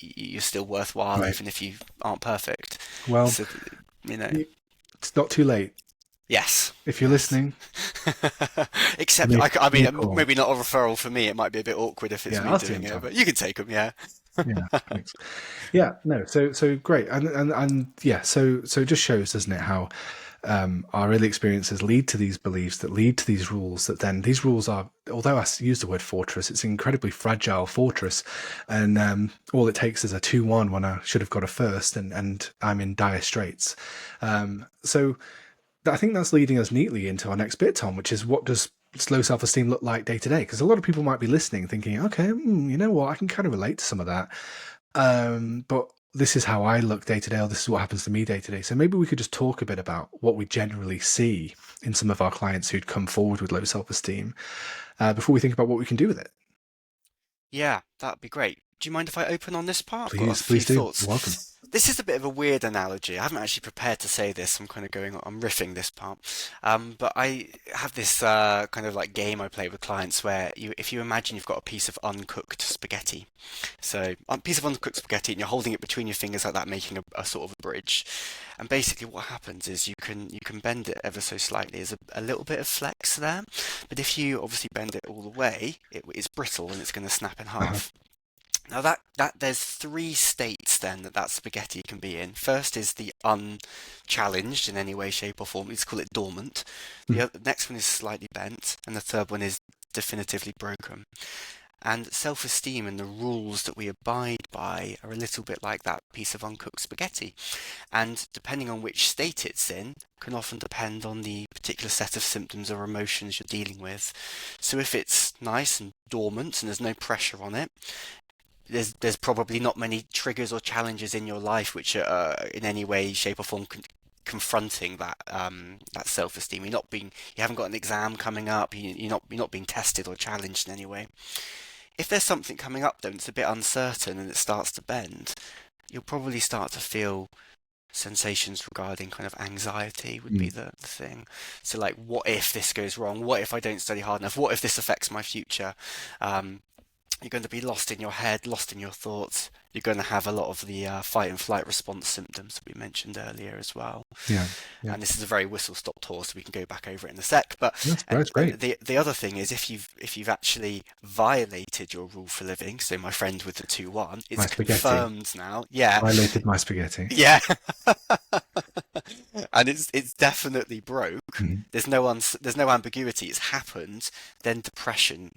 you're still worthwhile Right. even if you aren't perfect. Well, So, you know, it's not too late. yes, If you're yes. listening, Except, give I me a mean, call. maybe not a referral for me. It might be a bit awkward if it's Yeah, me I'll see doing him, it, Tom. but you can take them, yeah. Yeah, thanks. Yeah, no, so great, and yeah, so it just shows, doesn't it, how our early experiences lead to these beliefs that lead to these rules. That then these rules are, although I use the word fortress, it's an incredibly fragile fortress, and all it takes is a 2-1 when I should have got a first, and I'm in dire straits. So I think that's leading us neatly into our next bit, Tom, which is what does low self-esteem look like day to day? Because a lot of people might be listening thinking, okay, you know what, I can kind of relate to some of that. But this is how I look day to day, or this is what happens to me day to day. So maybe we could just talk a bit about what we generally see in some of our clients who'd come forward with low self-esteem before we think about what we can do with it. Yeah, that'd be great. Do you mind if I open on this part? I've got a Please few do. You're thoughts. welcome. This is a bit of a weird analogy. I haven't actually prepared to say this. I'm kind of I'm riffing this part. But I have this kind of like game I play with clients where if you imagine you've got a piece of uncooked spaghetti. So a piece of uncooked spaghetti and you're holding it between your fingers like that, making a sort of a bridge. And basically what happens is you can bend it ever so slightly. There's a little bit of flex there. But if you obviously bend it all the way, it's brittle and it's going to snap in Uh-huh. half. Now that there's three states then that spaghetti can be in. First is the unchallenged in any way, shape or form. Let's call it dormant. Hmm. The next one is slightly bent, and the third one is definitively broken. And self-esteem and the rules that we abide by are a little bit like that piece of uncooked spaghetti. And depending on which state it's in, can often depend on the particular set of symptoms or emotions you're dealing with. So if it's nice and dormant and there's no pressure on it, there's probably not many triggers or challenges in your life which are in any way, shape, or form confronting that self-esteem. You haven't got an exam coming up. You're not being tested or challenged in any way. If there's something coming up, though, and it's a bit uncertain and it starts to bend, you'll probably start to feel sensations regarding kind of anxiety would be Hmm. the thing. So like, what if this goes wrong? What if I don't study hard enough? What if this affects my future? Um, you're going to be lost in your head, lost in your thoughts. You're going to have a lot of the fight and flight response symptoms that we mentioned earlier as well. Yeah, yeah, And this is a very whistle-stop tour, so we can go back over it in a sec. But that's great. the other thing is, if you've actually violated your rule for living, so my friend with the 2-1, My it's spaghetti confirmed now. Yeah, violated my spaghetti. yeah, and it's definitely broke. Mhm. There's no ambiguity. It's happened. Then depression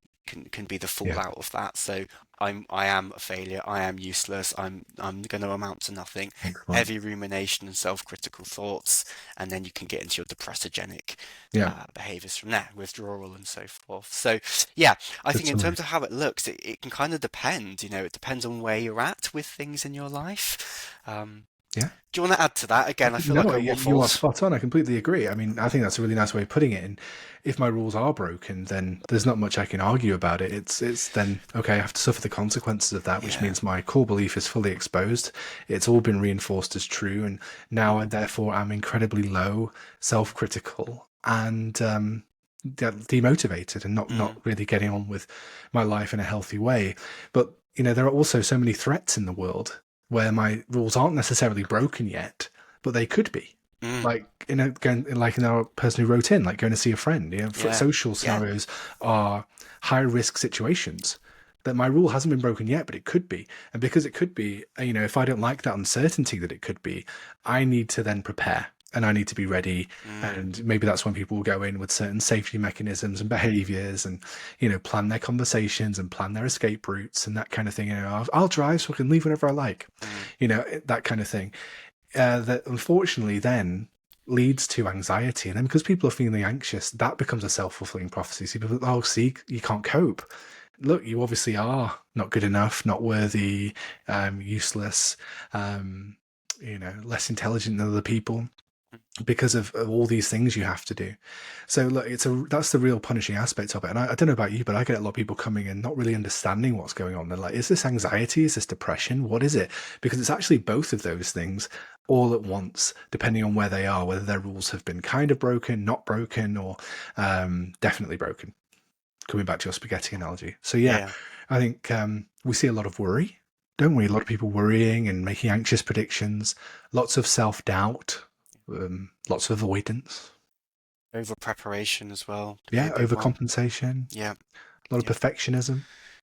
can be the Yeah, fallout of that. So I am a failure. I am useless. I'm going to amount to nothing. excellent. Heavy rumination and self-critical thoughts, and then you can get into your depressogenic Yeah, behaviors from there, withdrawal and so forth. So yeah, I good think in summary. terms of how it looks, it can kind of depend. It depends on where you're at with things in your life. Yeah. Do you want to add to that? Again, I feel like No, I you are waffled. spot on. I completely agree. I mean, I think that's a really nice way of putting it. And if my rules are broken, then there's not much I can argue about it. It's then okay. I have to suffer the consequences of that, which Yeah. means my core belief is fully exposed. It's all been reinforced as true, and now I Mm. therefore am incredibly low, self-critical, and demotivated and not really getting on with my life in a healthy way. But there are also so many threats in the world where my rules aren't necessarily broken yet, but they could be. Like like in our person who wrote in, like going to see a friend. Social scenarios are high risk situations that my rule hasn't been broken yet, but it could be. And because it could be, if I don't like that uncertainty that it could be, I need to then prepare. And I need to be ready. And maybe that's when people will go in with certain safety mechanisms and behaviors and, plan their conversations and plan their escape routes and that kind of thing. I'll drive so I can leave whenever I like, that kind of thing. That unfortunately then leads to anxiety. And then because people are feeling anxious, that becomes a self-fulfilling prophecy. So people, see, you can't cope. Look, you obviously are not good enough, not worthy, useless, less intelligent than other people, because of all these things you have to do. So look, that's the real punishing aspect of it. And I don't know about you, but I get a lot of people coming in not really understanding what's going on. They're like, is this anxiety? Is this depression? What is it? Because it's actually both of those things all at once, depending on where they are, whether their rules have been kind of broken, not broken, or definitely broken. Coming back to your spaghetti analogy. So yeah. I think we see a lot of worry, don't we? A lot of people worrying and making anxious predictions, lots of self-doubt, lots of avoidance, over preparation as well. Overcompensation. A lot of perfectionism.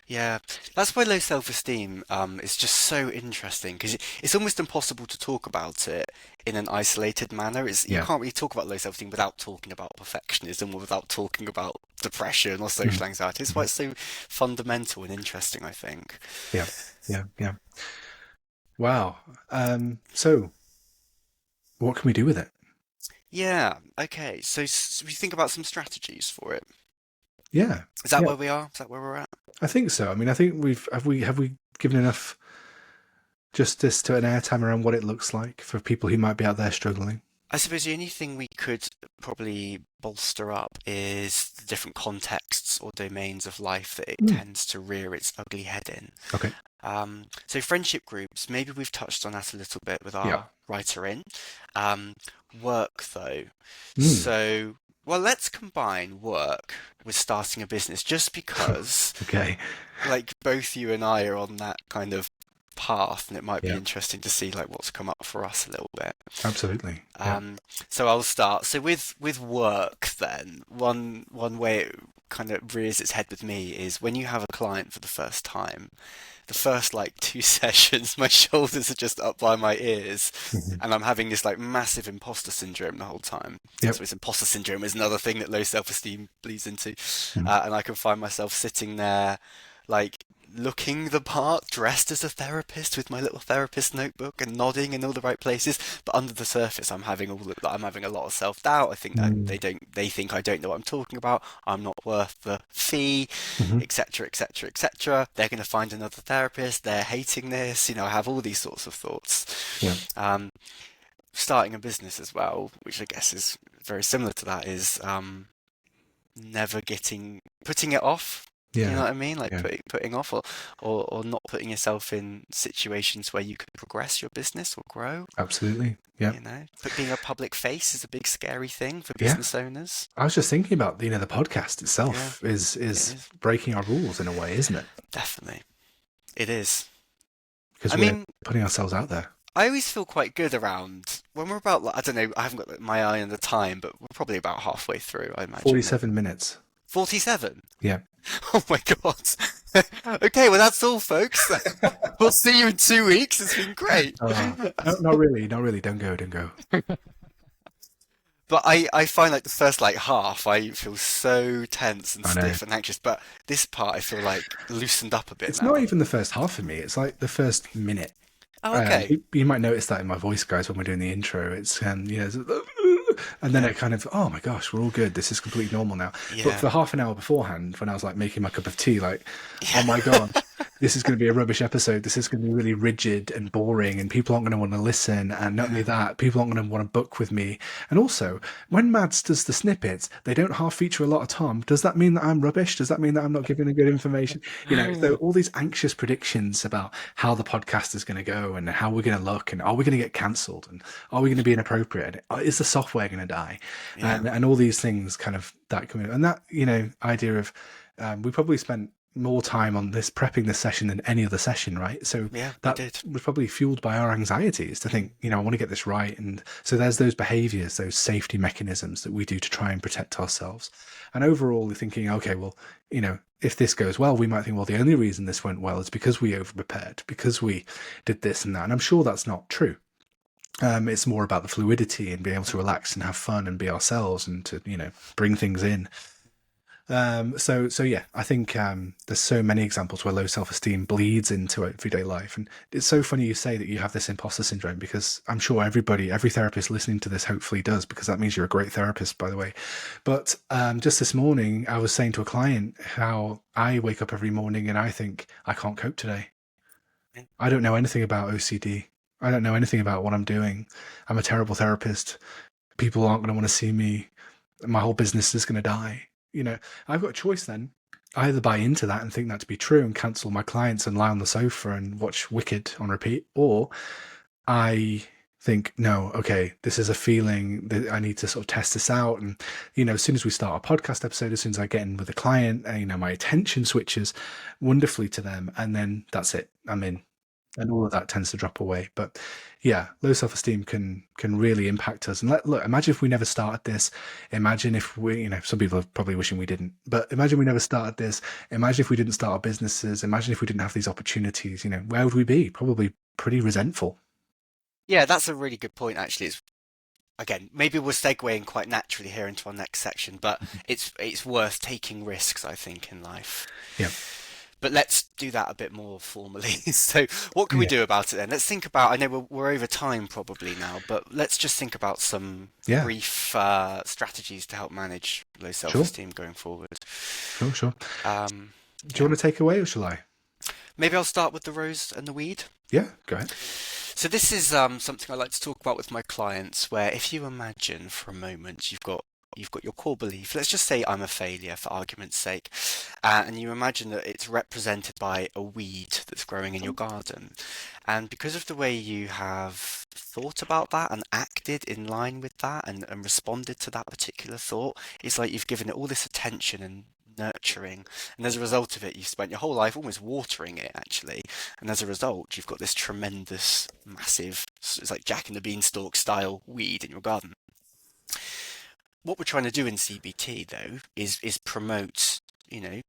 That's why low self-esteem is just so interesting, because it's almost impossible to talk about it in an isolated manner. You can't really talk about low self-esteem without talking about perfectionism or without talking about depression or social anxiety. It's why it's so fundamental and interesting, I think. Yeah. Wow. So what can we do with it? Okay. So we think about some strategies for it. Yeah. Is that where we are? Is that where we're at? I think so. I mean, I think have we given enough justice to an airtime around what it looks like for people who might be out there struggling? I suppose the only thing we could probably bolster up is the different contexts or domains of life that it tends to rear its ugly head in. Okay. So friendship groups, maybe we've touched on that a little bit with our writer in. Work though. So, well, let's combine work with starting a business, just because like both you and I are on that kind of path, and it might be interesting to see like what's come up for us a little bit. Absolutely. So I'll start. So with work then, one way it kind of rears its head with me is when you have a client for the first time. The first like 2 sessions, my shoulders are just up by my ears, and I'm having this like massive imposter syndrome the whole time. So this imposter syndrome is another thing that low self-esteem bleeds into, and I can find myself sitting there like looking the part, dressed as a therapist with my little therapist notebook and nodding in all the right places, but under the surface I'm having a lot of self-doubt. I think that they think I don't know what I'm talking about, I'm not worth the fee, etc, etc, etc. They're going to find another therapist, they're hating this, I have all these sorts of thoughts. Starting a business as well, which I guess is very similar to that, is putting it off. You know what I mean? Like putting off or not putting yourself in situations where you can progress your business or grow. Absolutely. Yeah. But being a public face is a big scary thing for business owners. I was just thinking about, the podcast itself is breaking our rules in a way, isn't it? Definitely. It is. Because we're putting ourselves out there. I always feel quite good around when we're about, I don't know, I haven't got my eye on the time, but we're probably about halfway through, I imagine. 47 minutes. 47? Yeah. Oh my God. Okay, well that's all, folks. We'll see you in 2 weeks. It's been great. No, not really. Don't go. But I find like the first like half, I feel so tense and stiff and anxious. But this part, I feel like loosened up a bit. It's not even the first half for me. It's like the first minute. Oh, okay. You might notice that in my voice, guys, when we're doing the intro. It's and then it kind of, oh my gosh, we're all good. This is completely normal now. But for half an hour beforehand, when I was like making my cup of tea, like, oh my God, this is going to be a rubbish episode. This is going to be really rigid and boring, and people aren't going to want to listen. And not only that, people aren't going to want to book with me. And also, when Mads does the snippets, they don't half feature a lot of Tom. Does that mean that I'm rubbish? Does that mean that I'm not giving a good information? So all these anxious predictions about how the podcast is going to go and how we're going to look, and are we going to get cancelled, and are we going to be inappropriate? Is the software going to die? And all these things kind of that come in. And that, idea of we probably spent more time on this prepping this session than any other session, right? So that was probably fueled by our anxieties to think, I want to get this right. And so there's those behaviors, those safety mechanisms that we do to try and protect ourselves. And overall, we're thinking, okay, well, if this goes well, we might think, well, the only reason this went well is because we over-prepared, because we did this and that. And I'm sure that's not true. It's more about the fluidity and being able to relax and have fun and be ourselves and to, bring things in. So yeah, I think there's so many examples where low self-esteem bleeds into everyday life. And it's so funny you say that you have this imposter syndrome, because I'm sure every therapist listening to this hopefully does, because that means you're a great therapist, by the way. But just this morning, I was saying to a client how I wake up every morning and I think, I can't cope today. I don't know anything about OCD. I don't know anything about what I'm doing. I'm a terrible therapist. People aren't going to want to see me. My whole business is going to die. I've got a choice then. I either buy into that and think that to be true and cancel my clients and lie on the sofa and watch Wicked on repeat, or I think, no, okay, this is a feeling that I need to sort of test this out. And, as soon as we start a podcast episode, as soon as I get in with a client, my attention switches wonderfully to them. And then that's it. I'm in. And all of that tends to drop away. But yeah, low self-esteem can really impact us. And look, imagine if we never started this. Imagine if we, some people are probably wishing we didn't, but imagine we never started this. Imagine if we didn't start our businesses. Imagine if we didn't have these opportunities. Where would we be? Probably pretty resentful. Yeah, that's a really good point, actually. Again, maybe we're segueing quite naturally here into our next section, but it's worth taking risks, I think, in life. Yeah. But let's do that a bit more formally. So what can we do about it then? Let's think about, I know we're over time probably now, but let's just think about some brief strategies to help manage low self-esteem going forward. Sure. Do you want to take away, or shall I? Maybe I'll start with the rose and the weed. Yeah, go ahead. So this is something I like to talk about with my clients, where if you imagine for a moment you've got your core belief. Let's just say I'm a failure for argument's sake. And you imagine that it's represented by a weed that's growing in your garden. And because of the way you have thought about that and acted in line with that and responded to that particular thought, it's like you've given it all this attention and nurturing. And as a result of it, you've spent your whole life almost watering it, actually. And as a result, you've got this tremendous, massive, it's like Jack and the Beanstalk style weed in your garden. What we're trying to do in CBT, though, is promote,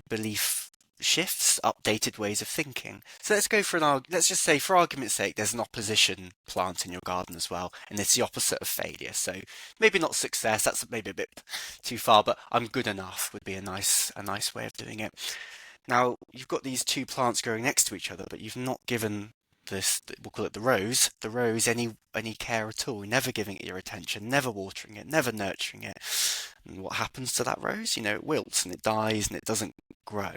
belief shifts, updated ways of thinking. So let's go let's just say, for argument's sake, there's an opposition plant in your garden as well, and it's the opposite of failure. So maybe not success, that's maybe a bit too far, but I'm good enough would be a nice way of doing it. Now, you've got these two plants growing next to each other, but you've not given this, we'll call it the rose any care at all. You're never giving it your attention, never watering it, never nurturing it. And what happens to that rose? It wilts and it dies and it doesn't grow.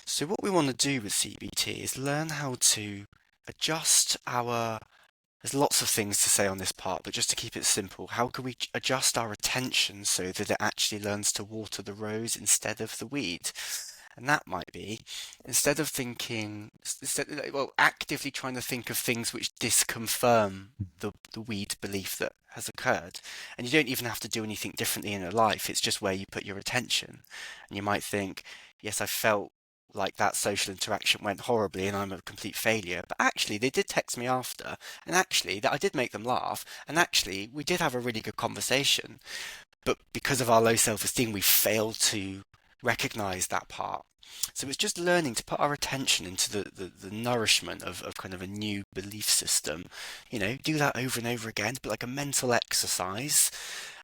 So what we want to do with CBT is learn how to adjust there's lots of things to say on this part, but just to keep it simple, how can we adjust our attention so that it actually learns to water the rose instead of the weed? And that might be, actively trying to think of things which disconfirm the weed belief that has occurred. And you don't even have to do anything differently in your life. It's just where you put your attention. And you might think, yes, I felt like that social interaction went horribly and I'm a complete failure. But actually, they did text me after. And actually, I did make them laugh. And actually, we did have a really good conversation. But because of our low self-esteem, we failed to recognize that part. So it's just learning to put our attention into the nourishment of kind of a new belief system. Do that over and over again, but like a mental exercise.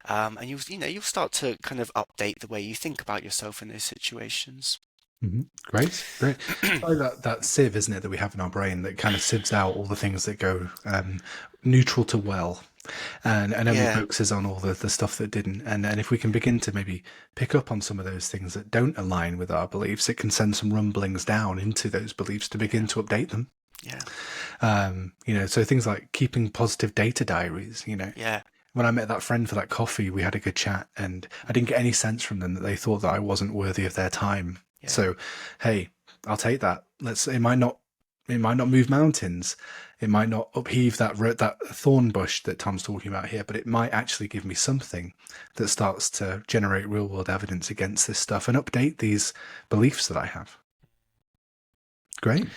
And you'll start to kind of update the way you think about yourself in those situations. Mm-hmm. Great. It's like that sieve, isn't it, that we have in our brain that kind of sieves out all the things that go neutral to well. and only Yeah. focuses on all the stuff that didn't. And if we can begin to maybe pick up on some of those things that don't align with our beliefs, it can send some rumblings down into those beliefs to begin to update them. Yeah. So things like keeping positive data diaries, Yeah. when I met that friend for that coffee, we had a good chat, and I didn't get any sense from them that they thought that I wasn't worthy of their time. Yeah. So, hey, I'll take that. It might not move mountains. It might not upheave that thorn bush that Tom's talking about here, but it might actually give me something that starts to generate real world evidence against this stuff and update these beliefs that I have. Great.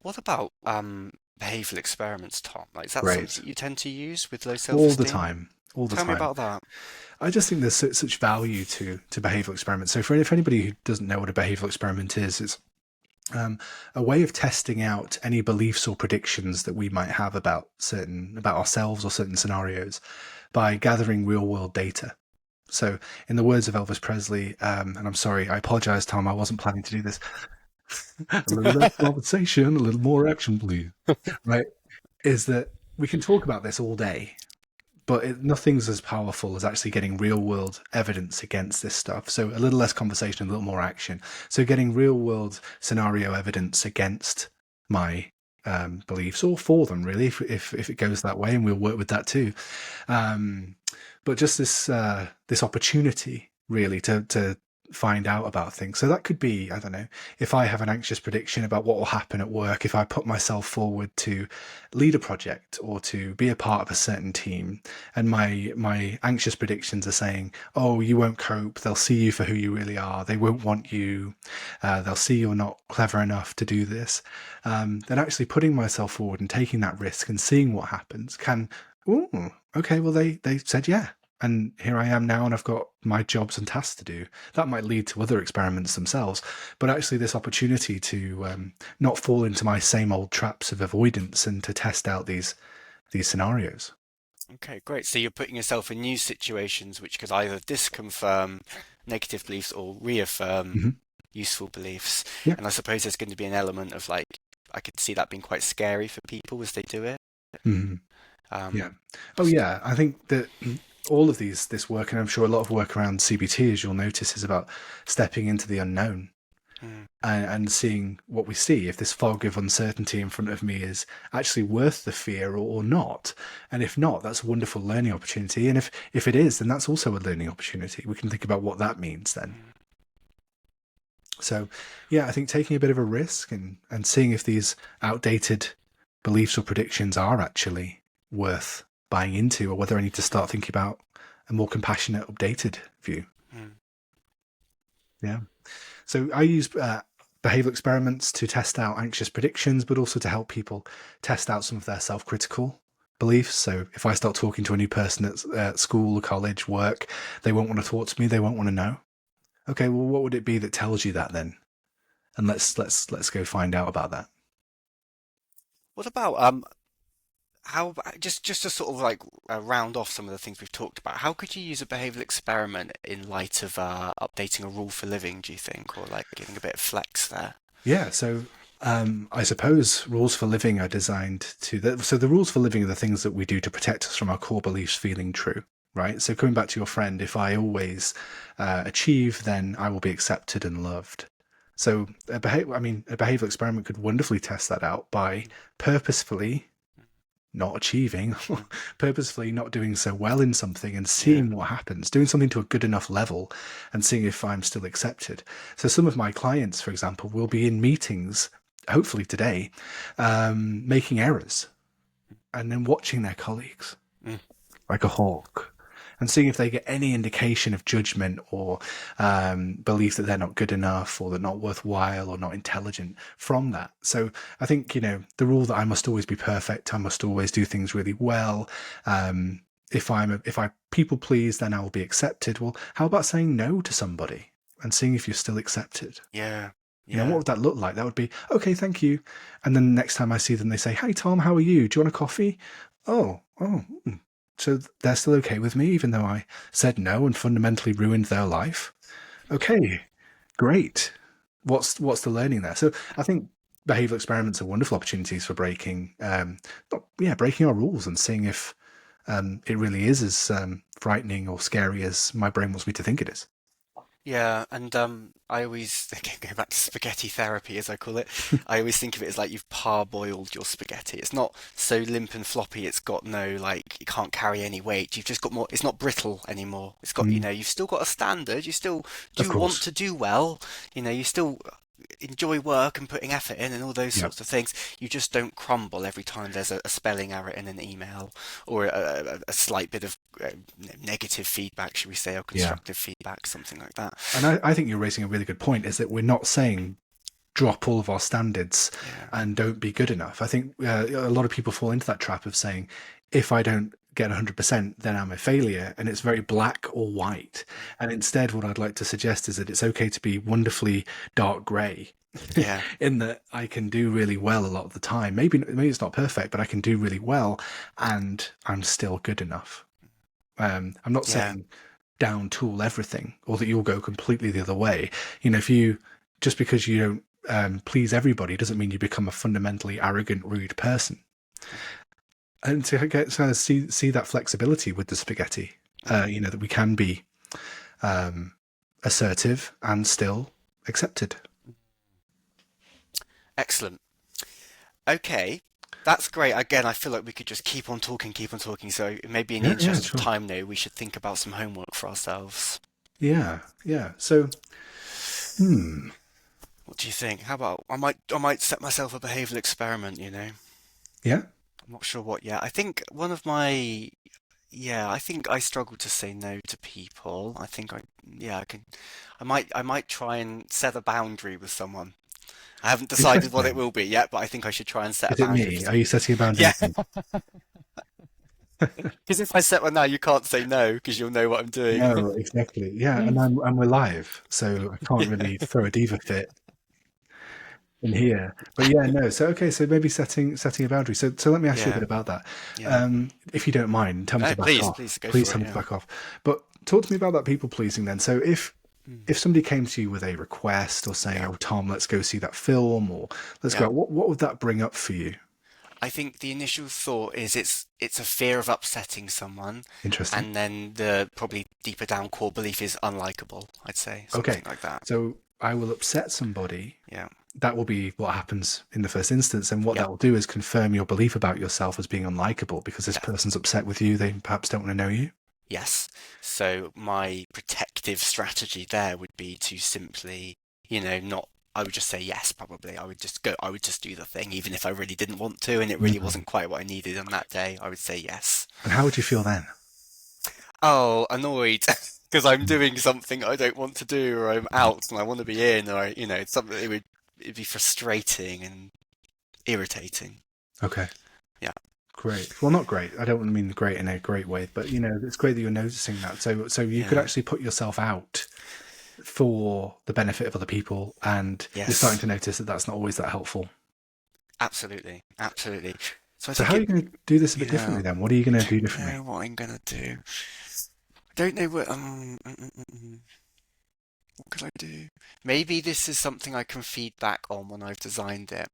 What about behavioural experiments, Tom? Like, is that Great. something you tend to use with low All self-esteem? the time. All the Tell time. me about that. I just think there's such value to behavioural experiments. So for anybody who doesn't know what a behavioural experiment is, it's a way of testing out any beliefs or predictions that we might have about ourselves or certain scenarios by gathering real world data. So in the words of Elvis Presley, and I'm sorry, I apologize, Tom, I wasn't planning to do this. A little less conversation, a little more action, please. Right? Is that we can talk about this all day, but nothing's as powerful as actually getting real world evidence against this stuff. So a little less conversation, a little more action. So getting real world scenario evidence against my beliefs, or for them, really, if it goes that way, and we'll work with that too. But just this opportunity, really, to find out about things. So that could be, I don't know, if I have an anxious prediction about what will happen at work, if I put myself forward to lead a project or to be a part of a certain team, and my anxious predictions are saying, oh, you won't cope, they'll see you for who you really are, they won't want you, they'll see you're not clever enough to do this, then actually putting myself forward and taking that risk and seeing what happens can, okay, well, they said yeah. And here I am now, and I've got my jobs and tasks to do. That might lead to other experiments themselves, but actually this opportunity to not fall into my same old traps of avoidance and to test out these scenarios. Okay, great. So you're putting yourself in new situations which could either disconfirm negative beliefs or reaffirm useful beliefs. Yeah. And I suppose there's going to be an element of, like, I could see that being quite scary for people as they do it. Yeah. Oh, yeah. I think that all of this work, and I'm sure a lot of work around CBT, as you'll notice, is about stepping into the unknown and seeing what we see. If this fog of uncertainty in front of me is actually worth the fear or not. And if not, that's a wonderful learning opportunity. And if it is, then that's also a learning opportunity. We can think about what that means then. So, yeah, I think taking a bit of a risk and seeing if these outdated beliefs or predictions are actually worth buying into, or whether I need to start thinking about a more compassionate, updated view. Yeah. So I use behavioral experiments to test out anxious predictions, but also to help people test out some of their self-critical beliefs. So if I start talking to a new person at school, college, work, they won't want to talk to me. They won't want to know. Okay, well, what would it be that tells you that then? And let's go find out about that. What about how, just to sort of like round off some of the things we've talked about, how could you use a behavioural experiment in light of updating a rule for living, do you think, or like giving a bit of flex there? Yeah, so I suppose rules for living are designed so the rules for living are the things that we do to protect us from our core beliefs feeling true, right? So coming back to your friend, if I always achieve, then I will be accepted and loved. So a behavioural experiment could wonderfully test that out by purposefully not achieving, purposefully not doing so well in something and seeing what happens, doing something to a good enough level and seeing if I'm still accepted. So some of my clients, for example, will be in meetings, hopefully today, making errors and then watching their colleagues like a hawk and seeing if they get any indication of judgment or belief that they're not good enough or they're not worthwhile or not intelligent from that. So I think, the rule that I must always be perfect, I must always do things really well. If I people please, then I will be accepted. Well, how about saying no to somebody and seeing if you're still accepted? Yeah. What would that look like? That would be, okay, thank you. And then the next time I see them, they say, hey, Tom, how are you? Do you want a coffee? Oh. So they're still okay with me, even though I said no and fundamentally ruined their life. Okay, great. What's the learning there? So I think behavioral experiments are wonderful opportunities for breaking our rules and seeing if it really is as frightening or scary as my brain wants me to think it is. Yeah, and I always go back to spaghetti therapy, as I call it. I always think of it as like you've parboiled your spaghetti. It's not so limp and floppy. It's got no like it can't carry any weight. You've just got more. It's not brittle anymore. It's got Mm, you've still got a standard. You still of do want course. to do well. You still enjoy work and putting effort in and all those Yeah. sorts of things. You just don't crumble every time there's a spelling error in an email or a slight bit of negative feedback, should we say, or Yeah. constructive feedback, something like that. And I think you're raising a really good point, is that we're not saying drop all of our standards Yeah. and don't be good enough. I think a lot of people fall into that trap of saying, if I don't get 100%, then I'm a failure. And it's very black or white. And instead, what I'd like to suggest is that it's okay to be wonderfully dark grey. Yeah. In that I can do really well a lot of the time. Maybe it's not perfect, but I can do really well, and I'm still good enough. I'm not Yeah. saying down tool everything or that you'll go completely the other way. If you just because you don't please everybody doesn't mean you become a fundamentally arrogant, rude person. And to get to see that flexibility with the spaghetti, that we can be assertive and still accepted. Excellent. Okay. That's great. Again, I feel like we could just keep on talking, keep on talking. So maybe in the Yeah, yeah, interest of sure. time now, we should think about some homework for ourselves. Yeah, yeah. So, What do you think? How about I might set myself a behavioral experiment. yeah. I'm not sure what yet. I think one of my yeah, I think I struggle to say no to people. I think I can I might try and set a boundary with someone. I haven't decided what it Interesting. will be yet, but I think I should try and set a Is it boundary for me? Are someone. you setting a boundary Yeah, with me? because if I set one now, you can't say no because you'll know what I'm doing. No, exactly. Yeah, and we're live, so I can't really throw a diva fit in here. But yeah, no. So okay, so maybe setting a boundary. So let me ask you a bit Yeah, about that. yeah. If you don't mind, tell me No, to back please, off. please go Please for tell it. me to Yeah. back off. But talk to me about that people pleasing then. So Mm. if somebody came to you with a request or saying, Yeah. "Oh, Tom, let's go see that film," or "Let's go Yeah. out," what would that bring up for you? I think the initial thought is it's a fear of upsetting someone, Interesting. and then the probably deeper down core belief is unlikable, I'd say, Okay, something like that. so I will upset somebody. Yeah. That will be what happens in the first instance. And what Yeah. that will do is confirm your belief about yourself as being unlikable because this Yeah. person's upset with you. They perhaps don't want to know you. Yes. So my protective strategy there would be to simply, not, I would just say yes, probably. I would just do the thing, even if I really didn't want to, and it really Mhm. wasn't quite what I needed on that day. I would say yes. And how would you feel then? Oh, annoyed because I'm doing something I don't want to do, or I'm out and I want to be in, or it's something it'd be frustrating and irritating. Okay, Yeah. great. Well, not great. I don't mean great in a great way, but it's great that you're noticing that. So you could Yeah. actually put yourself out for the benefit of other people, and you're starting Yes. to notice that that's not always that helpful. Absolutely. Absolutely. So I So think how are you going to do this a bit yeah, differently then? What are you going to do don't differently? know what I'm gonna do. I don't know what could I do? Maybe this is something I can feed back on when I've designed it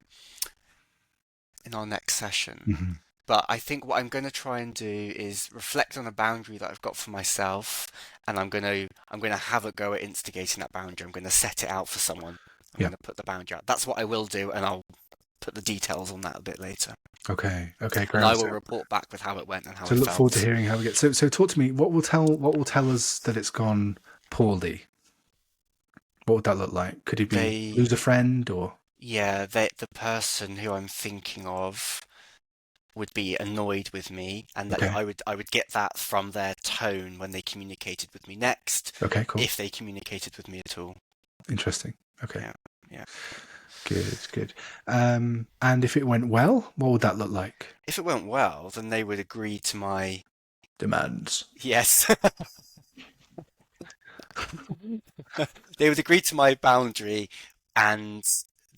in our next session. Hmm. But I think what I'm going to try and do is reflect on a boundary that I've got for myself, and I'm going to have a go at instigating that boundary. I'm going to set it out for someone. I'm Yeah. going to put the boundary out. That's what I will do, and I'll put the details on that a bit later. Okay. Okay. And Great. I will report back with how it went and how So I look forward to felt. hearing how we get. So talk to me. What will tell us that it's gone poorly? What would that look like? Could he be They, lose a friend or? yeah, the person who I'm thinking of would be annoyed with me, and that Okay. I would get that from their tone when they communicated with me next, Okay. Cool. if they communicated with me at all. Interesting. Okay. Yeah, yeah. Good. Good. And if it went well, what would that look like? If it went well, then they would agree to my Demands. yes. They would agree to my boundary and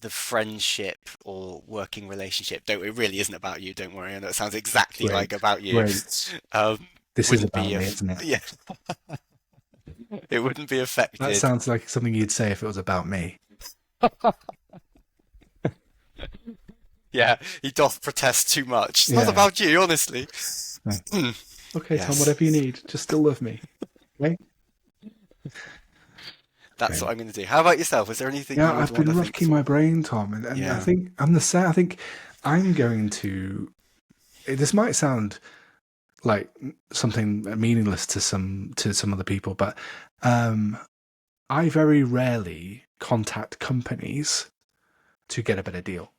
the friendship or working relationship. Don't It really isn't about you. Don't worry. I know it sounds exactly like Great. about you. Great. Um, This is wouldn't about be me, isn't it? yeah. It wouldn't be That affected. sounds like something you'd say if it was about me. Yeah, he doth protest too much. It's not Yeah. about you, honestly. No. Okay, Tom, Yes. whatever you need, just still love me. Okay. That's what I'm going to do. How about yourself? Is there anything Yeah, you would I've want been to think racking my for? brain, Tom, and I Yeah. think I'm the same. I think I'm going to. This might sound like something meaningless to some other people, but um, I very rarely contact companies to get a better deal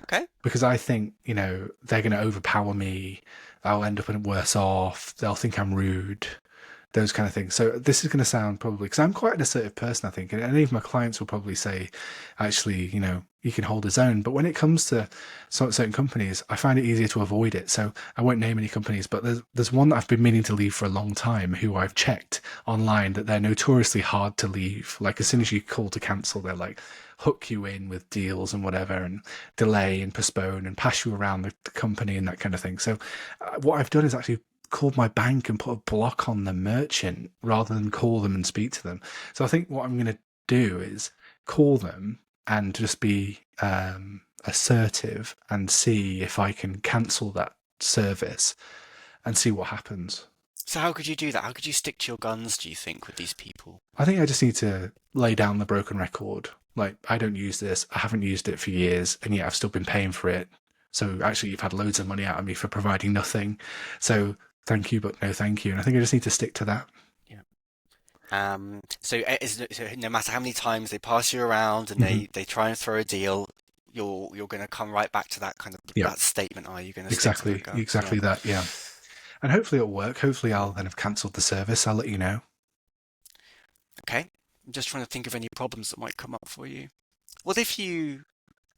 Okay. because I think they're going to overpower me. I'll end up worse off. They'll think I'm rude. Those kind of things. So this is going to sound probably because I'm quite an assertive person, I think, and any of my clients will probably say, actually, he can hold his own. But when it comes to certain companies, I find it easier to avoid it. So I won't name any companies, but there's one that I've been meaning to leave for a long time, who I've checked online that they're notoriously hard to leave. Like as soon as you call to cancel, they're like hook you in with deals and whatever, and delay and postpone and pass you around the company and that kind of thing. So what I've done is actually called my bank and put a block on the merchant rather than call them and speak to them. So I think what I'm going to do is call them and just be assertive and see if I can cancel that service and see what happens. So how could you do that? How could you stick to your guns, do you think, with these people? I think I just need to lay down the broken record. Like, I don't use this. I haven't used it for years, and yet I've still been paying for it. So actually, you've had loads of money out of me for providing nothing. So thank you, but no thank you. And I think I just need to stick to that. Yeah. So no matter how many times they pass you around and Hmm. they try and throw a deal, you're going to come right back to that kind of Yeah, that statement. Are you going to stick to the exactly, guns? Yeah. exactly that. Yeah. And hopefully it'll work. Hopefully I'll then have cancelled the service. I'll let you know. Okay. I'm just trying to think of any problems that might come up for you. What if you,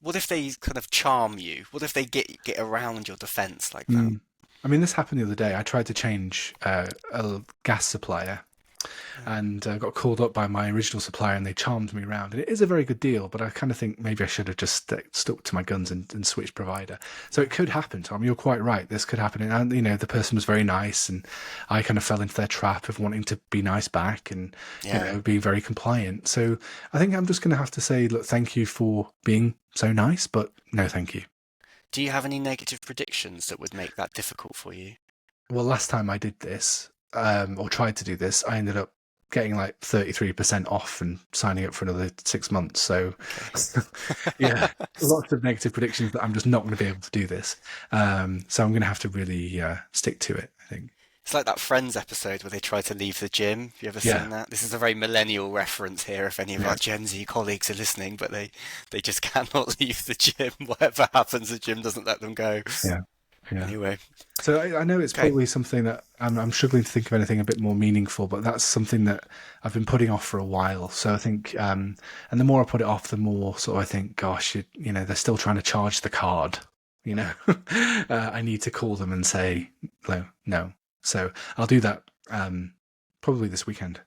what if they kind of charm you? What if they get around your defense like that? Mm. I mean, this happened the other day. I tried to change a gas supplier Yeah. and got called up by my original supplier, and they charmed me around. And it is a very good deal, but I kind of think maybe I should have just stuck to my guns and switched provider. So it could happen, Tom. You're quite right. This could happen. And the person was very nice, and I kind of fell into their trap of wanting to be nice back and Yeah. being very compliant. So I think I'm just going to have to say, look, thank you for being so nice, but no, thank you. Do you have any negative predictions that would make that difficult for you? Well, last time I did this, or tried to do this, I ended up getting like 33% off and signing up for another 6 months. So, yeah, lots of negative predictions that I'm just not going to be able to do this. So I'm going to have to really stick to it, I think. It's like that Friends episode where they try to leave the gym. Have you ever Yeah, seen that? This is a very millennial reference here, if any of yeah, our Gen Z colleagues are listening, but they just cannot leave the gym. Whatever happens, the gym doesn't let them go. yeah, yeah. Anyway, So I know it's okay. probably something that I'm struggling to think of anything a bit more meaningful, but that's something that I've been putting off for a while. So I think, and the more I put it off, the more sort of I think, gosh, they're still trying to charge the card. I need to call them and say no, no. So I'll do that probably this weekend.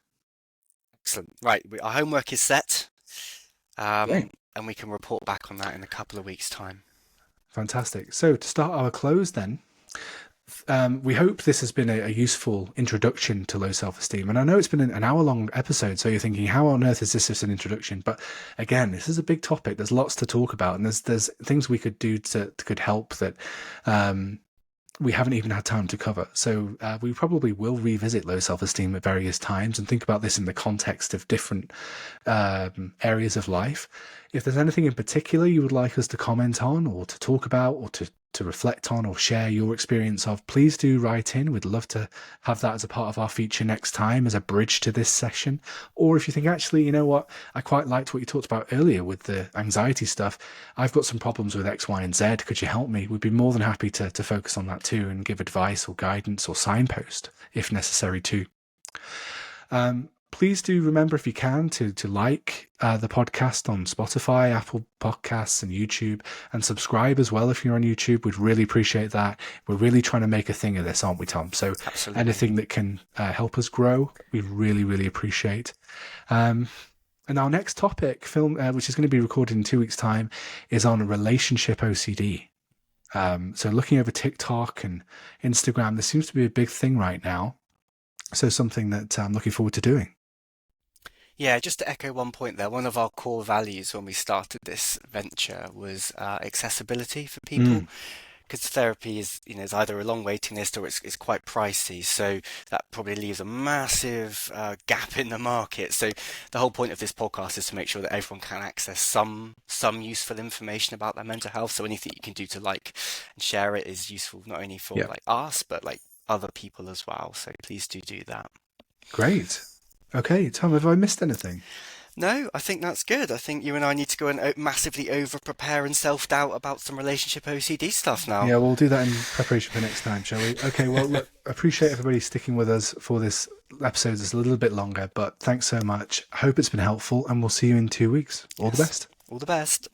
Excellent. Right, our homework is set, Okay. and we can report back on that in a couple of weeks' time. Fantastic. So to start our close then, we hope this has been a useful introduction to low self-esteem. And I know it's been an hour-long episode, so you're thinking, how on earth is this just an introduction? But again, this is a big topic. There's lots to talk about, and there's things we could do could help that we haven't even had time to cover. So we probably will revisit low self-esteem at various times and think about this in the context of different areas of life. If there's anything in particular you would like us to comment on or to talk about or to reflect on or share your experience of, please do write in. We'd love to have that as a part of our feature next time as a bridge to this session. Or if you think, actually, you know what, I quite liked what you talked about earlier with the anxiety stuff. I've got some problems with X, Y, and Z. Could you help me? We'd be more than happy to focus on that too and give advice or guidance or signpost if necessary too. Please do remember, if you can, to like the podcast on Spotify, Apple Podcasts, and YouTube, and subscribe as well if you're on YouTube. We'd really appreciate that. We're really trying to make a thing of this, aren't we, Tom? So Absolutely. anything that can help us grow, we really, really appreciate. And our next topic, which is going to be recorded in 2 weeks' time, is on relationship OCD. So looking over TikTok and Instagram, this seems to be a big thing right now. So something that I'm looking forward to doing. Yeah, just to echo one point there, one of our core values when we started this venture was accessibility for people. because therapy is, is either a long waiting list or it's quite pricey. So that probably leaves a massive gap in the market. So the whole point of this podcast is to make sure that everyone can access some useful information about their mental health. So anything you can do to like and share it is useful not only for Yeah. like us, but like other people as well. So please do that. Great. Okay, Tom, have I missed anything? No, I think that's good. I think you and I need to go and massively over prepare and self doubt about some relationship OCD stuff now. Yeah, we'll do that in preparation for next time, shall we? Okay, well, look, I appreciate everybody sticking with us for this episode. It's a little bit longer, but thanks so much. I hope it's been helpful, and we'll see you in 2 weeks. All the best. All the best.